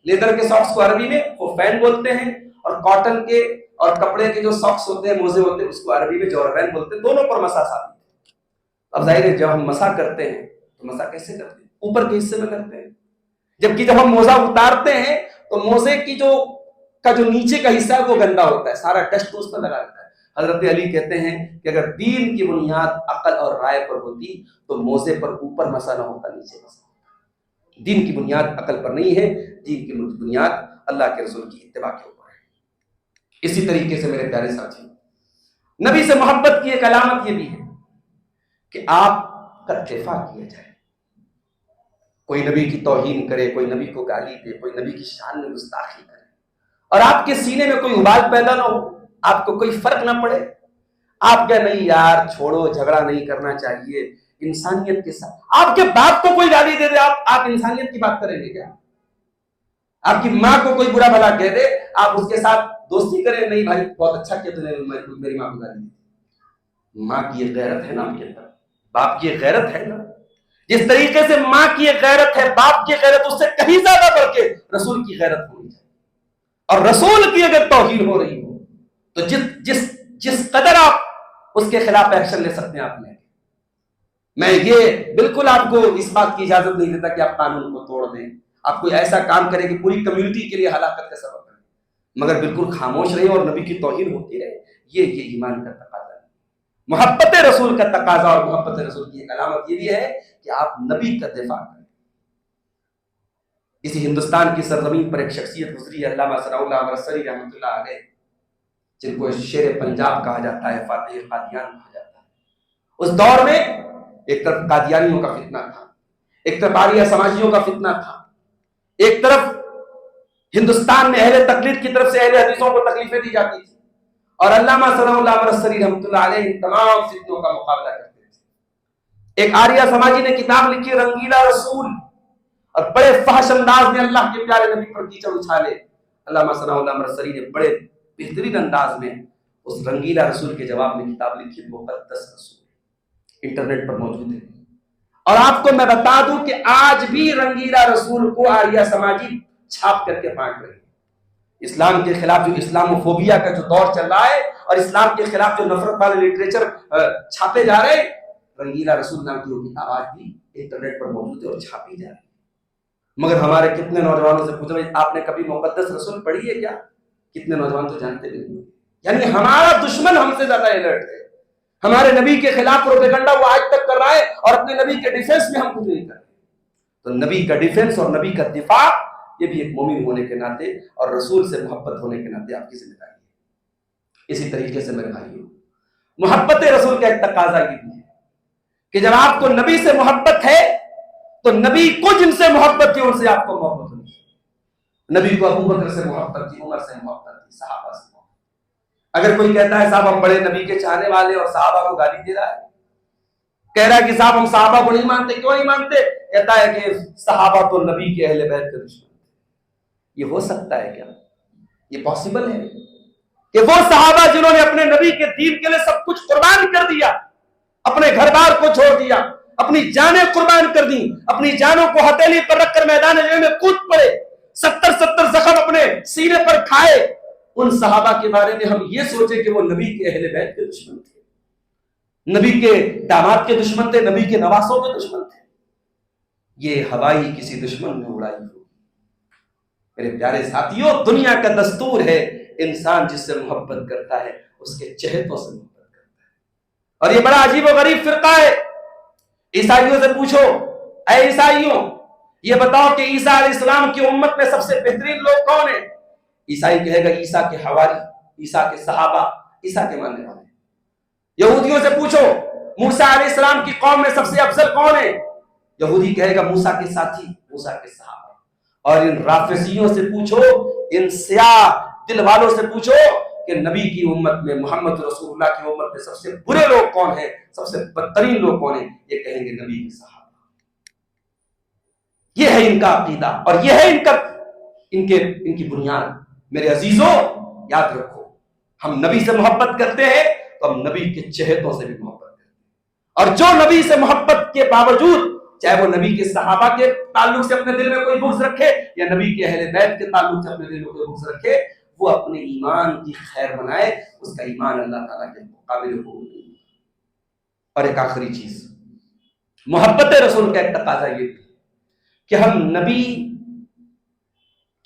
لیدر کے ساکس کو عربی میں وہ فین بولتے ہیں، اور کاٹن کے اور کپڑے کے جو ساکس ہوتے ہیں، موزے ہوتے ہیں، اس کو عربی میں جوربین بولتے ہیں. دونوں پر مسا ثابت ہے. اب ظاہر ہے جب ہم مسا کرتے ہیں تو مسا کیسے کرتے ہیں؟ اوپر کے حصے میں کرتے ہیں. جبکہ جب ہم موزہ اتارتے ہیں تو موزے کی جو نیچے کا حصہ ہے وہ گندا ہوتا ہے، سارا ڈسٹ اس پر لگا رہتا ہے. حضرت علی کہتے ہیں کہ اگر دین کی بنیاد عقل اور رائے پر ہوتی تو موزے پر اوپر مسا نہ ہوتا، نیچے مسا ہوتا. دین کی بنیاد عقل پر نہیں ہے، دین کی بنیاد اللہ کے رسول کی اتباع کے اوپر ہے. اسی طریقے سے میرے پیارے ساتھی، نبی سے محبت کی ایک علامت یہ بھی ہے کہ آپ کا دفاع کیا جائے. کوئی نبی کی توہین کرے، کوئی نبی کو گالی دے، کوئی نبی کی شان میں گستاخی کرے، اور آپ کے سینے میں کوئی ابال پیدا نہ ہو، آپ کو کوئی فرق نہ پڑے. آپ کیا نہیں یار چھوڑو، جھگڑا نہیں کرنا چاہیے انسانیت کے ساتھ. آپ کے باپ کو کوئی گالی دے دے، آپ انسانیت کی بات کریں گے کیا؟ آپ کی ماں کو کوئی برا بھلا کہہ دے، آپ اس کے ساتھ دوستی کریں؟ نہیں بھائی بہت اچھا کیا تم نے میری ماں کو گالی دی. ماں کی یہ غیرت ہے نا آپ کے اندر، باپ کی یہ غیرت ہے نا. جس طریقے سے ماں کی یہ غیرت ہے، باپ کی غیرت اس سے کہیں زیادہ بڑھ کے رسول کی غیرت ہونی چاہیے. اور رسول کی اگر توہین ہو رہی ہو تو جس قدر آپ اس کے خلاف ایکشن لے سکتے ہیں آپ لیں. میں یہ بالکل آپ کو اس بات کی اجازت نہیں دیتا کہ آپ قانون کو توڑ دیں، آپ کوئی ایسا کام کریں کہ پوری کمیونٹی کے لیے ہلاکت کا سبب بنے، مگر بالکل خاموش رہے اور نبی کی توہین ہوتی رہے. یہ ایمان کا تقاضا ہے. محبت رسول کا تقاضا اور محبت رسول کی ایک علامت یہ بھی ہے کہ آپ نبی کا دفاع کریں. اسی ہندوستان کی سرزمین پر ایک شخصیت گزری ہے، علامہ ثناء اللہ امرتسری رحمۃ اللہ علیہ، جن کو شیر پنجاب کہا جاتا ہے، فاتح قادیان کہا جاتا ہے. اس دور میں ایک طرف قادیانیوں کا فتنہ تھا، ایک طرف آریہ سماجیوں کا فتنہ تھا، ایک طرف ہندوستان میں اہل تقلید کی طرف سے اہل حدیثوں کو تکلیفیں دی جاتی تھی، اور علامہ ثناء اللہ امرتسری رحمۃ اللہ علیہ ان تمام فتنوں کا مقابلہ کرتے تھے. ایک آریہ سماجی نے کتاب لکھی رنگیلا رسول، اور بڑے فحش انداز میں اللہ کے پیارے نبی پر کیچڑ اچھالے. علامہ ثناء اللہ امرتسری نے بڑے بہترین انداز میں اس رنگیلا رسول کے جواب میں کتاب لکھی مقدس رسول، انٹرنیٹ پر موجود ہے. اور آپ کو میں بتا دوں کہ آج بھی رنگیلا رسول کو آریہ سماجی چھاپ کر کے بانٹ رہے ہیں. اسلام کے خلاف جو اسلاموفوبیا کا جو دور چل رہا ہے اور اسلام کے خلاف جو نفرت والے لٹریچر چھاپے جا رہے ہیں، رنگیلا رسول نام کی وہ کتاب آج بھی انٹرنیٹ پر موجود ہے اور چھاپی جا رہی ہے. مگر ہمارے کتنے نوجوانوں سے پوچھو آپ نے کبھی مقدس رسول پڑھی ہے کیا؟ کتنے نوجوان تو جانتے بھی نہیں. یعنی ہمارا دشمن ہم سے زیادہ الرٹ ہے. ہمارے نبی کے خلاف پروپیگنڈا وہ آج تک کر رہا ہے اور اپنے نبی کے ڈیفینس میں ہم کچھ نہیں کر رہے. تو نبی کا ڈیفینس اور نبی کا دفاع یہ بھی ایک مومن ہونے کے ناطے اور رسول سے محبت ہونے کے ناطے آپ کی ذمہ داری ہے. اسی طریقے سے میرے بھائیوں، محبت رسول کا ایک تقاضا یہ بھی ہے کہ جب آپ کو نبی سے محبت ہے تو نبی کو جن سے محبت تھی ان سے آپ کو محبت ہونی چاہیے. نبی کو ابو بکر سے محبت تھی، عمر سے محبت تھی، صحابہ سے محبت. اگر کوئی کہتا ہے صاحب ہم بڑے نبی کے چاہنے والے اور صحابہ کو گالی دے رہا ہے، کہہ رہا ہے کہ صاحب ہم صحابہ کو نہیں مانتے، کیوں نہیں مانتے؟ کہتا ہے کہ صحابہ تو نبی کے اہل بیت کے دشمن تھے. یہ ہو سکتا ہے کیا؟ یہ پاسبل ہے کہ وہ صحابہ جنہوں نے اپنے نبی کے دین کے لیے سب کچھ قربان کر دیا، اپنے گھر بار کو چھوڑ دیا، اپنی جانیں قربان کر دی، اپنی جانوں کو ہتھیلی پر رکھ کر میدان جنگ میں کود پڑے، 70 زخم اپنے سینے پر کھائے، ان صحابہ کے بارے میں ہم یہ سوچیں کہ وہ نبی کے اہل بیت کے دشمن تھے، نبی کے داماد کے دشمن تھے، نبی کے نواسوں کے دشمن تھے؟ یہ ہوائی کسی دشمن نے اڑائی ہوگی. میرے پیارے ساتھیوں، دنیا کا دستور ہے انسان جس سے محبت کرتا ہے اس کے چہتوں سے محبت کرتا ہے. اور یہ بڑا عجیب و غریب فرقہ ہے. عیسائیوں سے پوچھو، اے عیسائیوں یہ بتاؤ کہ عیسیٰ علیہ السلام کی امت میں سب سے بہترین لوگ کون ہیں؟ عیسائی کہے گا عیسیٰ کے حواری، عیسیٰ کے صحابہ، عیسیٰ کے ماننے والے. یہودیوں سے پوچھو موسیٰ علیہ السلام کی قوم میں سب سے افضل کون ہے؟ یہودی کہے گا موسیٰ کے ساتھی، موسیٰ کے صحابہ. اور ان رافضیوں سے پوچھو، ان سیاہ دل والوں سے پوچھو کہ نبی کی امت میں، محمد رسول اللہ کی امت میں سب سے برے لوگ کون ہیں، سب سے بدترین لوگ کون ہیں؟ یہ کہیں گے نبی کے صحابہ. یہ ہے ان کا عقیدہ اور یہ ہے ان کی بنیاد. میرے عزیزوں یاد رکھو، ہم نبی سے محبت کرتے ہیں تو ہم نبی کے چہتوں سے بھی محبت کرتے ہیں. اور جو نبی سے محبت کے باوجود چاہے وہ نبی کے صحابہ کے تعلق سے اپنے دل میں کوئی بغض رکھے یا نبی کے اہل بیت کے تعلق سے اپنے دل میں کوئی بغض رکھے، وہ اپنے ایمان کی خیر بنائے، اس کا ایمان اللہ تعالیٰ کے قابل قبول نہیں. اور ایک آخری چیز، محبت رسول کا ایک تقاضا یہ بھی کہ ہم نبی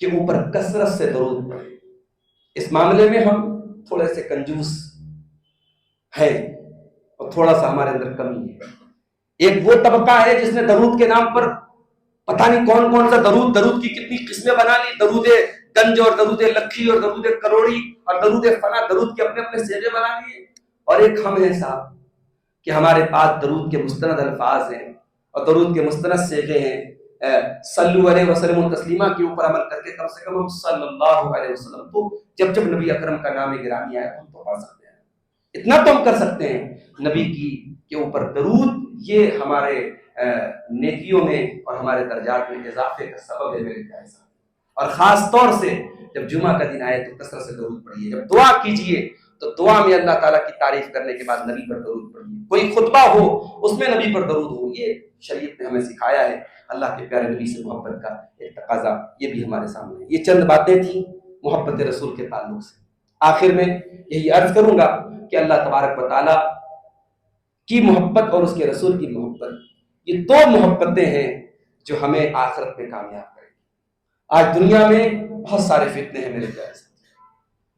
کے اوپر کثرت سے درود پڑھیں. اس معاملے میں ہم تھوڑے سے کنجوس ہیں اور تھوڑا سا ہمارے اندر کمی ہے. ایک وہ طبقہ ہے جس نے درود کے نام پر پتہ نہیں کون سا درود کی کتنی قسمیں بنا لی، درود گنج اور درود لکھی اور درود کروڑی اور درود فنا، درود کے اپنے اپنے سیغے بنا لیے. اور ایک ہم ہیں صاحب کہ ہمارے پاس درود کے مستند الفاظ ہیں اور درود کے مستند سیغے ہیں. صلو علیہ وسلم تسلیمہ کے اوپر عمل کر کے کم سے کم ہم صلی اللہ علیہ وسلم تو جب نبی اکرم کا نام گرامی آیا ہم تو پڑھ سکتے ہیں. اتنا تو ہم کر سکتے ہیں. نبی کے اوپر درود یہ ہمارے نیکیوں میں اور ہمارے درجات میں اضافے کا سبب ہے میرے پیارے صاحب. اور خاص طور سے جب جمعہ کا دن آئے تو کثرت سے درود پڑھیے. جب دعا کیجئے تو دعا میں اللہ تعالیٰ کی تعریف کرنے کے بعد نبی پر درود پڑھیے. کوئی خطبہ ہو اس میں نبی پر درود ہو. یہ شریعت نے ہمیں سکھایا ہے. اللہ کے پیارے نبی سے محبت کا ایک تقاضا یہ بھی ہمارے سامنے ہے. یہ چند باتیں تھیں محبت رسول کے تعلق سے. آخر میں یہی عرض کروں گا کہ اللہ تبارک و تعالیٰ کی محبت اور اس کے رسول کی محبت، یہ دو محبتیں ہیں جو ہمیں آخرت میں کامیاب کریں گی. آج دنیا میں بہت سارے فتنے ہیں میرے پیارے ساتھ.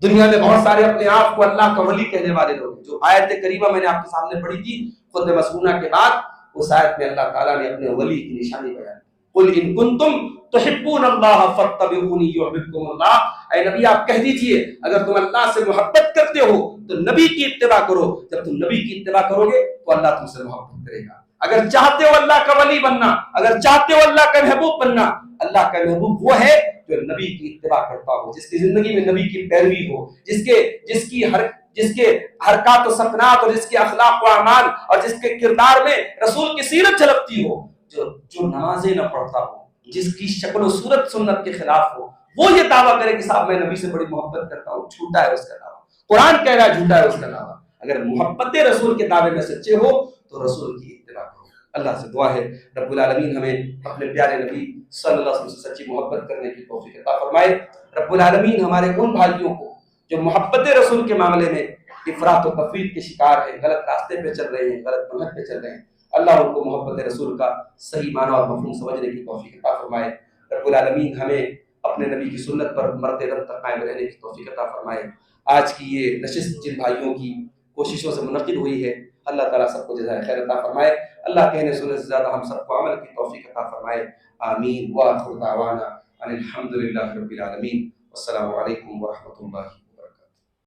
دنیا میں بہت سارے اپنے آپ کو اللہ کا ولی کہنے والے لوگ. جو آیت کریمہ میں نے آپ کے سامنے پڑھی تھی خطبہ مسنونہ کے بعد، اس آیت میں اللہ تعالیٰ نے اپنے ولی کی نشانی بیان کی. قل ان کنتم تحبون اللہ فاتبعونی یحببکم اللہ. اے نبی آپ کہہ دیجئے اگر تم اللہ سے محبت کرتے ہو تو نبی کی اتباع کرو. جب تم نبی کی اتباع کرو گے تو اللہ تم سے محبت کرے گا. اگر چاہتے ہو اللہ کا ولی بننا، اگر چاہتے ہو اللہ کا محبوب بننا، اللہ کا محبوب وہ ہے جو نبی کی اتباع کرتا ہو، جس کی زندگی میں نبی کی پیروی ہو، جس کے حرکات و سکنات اور جس کے اخلاق و اعمال اور جس کے کردار میں رسول کی سیرت جھلکتی ہو، جو نمازیں نہ پڑھتا ہو، جس کی شکل و صورت سنت کے خلاف ہو، وہ یہ دعویٰ کرے کہ صاحب میں نبی سے بڑی محبت کرتا ہوں. جھوٹا ہے اس کا دعویٰ. قرآن کہہ رہا ہے جھوٹا ہے اس کا دعویٰ. اگر محبت رسول کے دعوے میں سچے ہو تو رسول کی اتباع کرو. اللہ سے دعا ہے رب العالمین ہمیں اپنے پیارے نبی صلی اللہ علیہ وسلم سے سچی محبت کرنے کی توفیق عطا فرمائے. رب العالمین ہمارے ان بھائیوں کو جو محبت رسول کے معاملے میں افراط و تفریط کے شکار ہیں، غلط راستے پہ چل رہے ہیں، غلط منہج پہ چل رہے ہیں، اللہ ان کو محبت رسول کا صحیح معنی اور مفہوم سمجھنے کی توفیق عطا فرمائے. رب العالمین ہمیں اپنے نبی کی سنت پر مرتے دم تک قائم رہنے کی توفیق عطا فرمائے. آج کی یہ نشست جن بھائیوں کی کوششوں سے منعقد ہوئی ہے. اللہ تعالیٰ سب کو جزائے خیر عطا فرمائے. اللہ کہنے سننے سے زیادہ ہم سب کو عمل کی توفیق عطا فرمائے. آمین. وآخر دعوانا ان الحمد للہ رب العالمین. السلام علیکم ورحمۃ اللہ.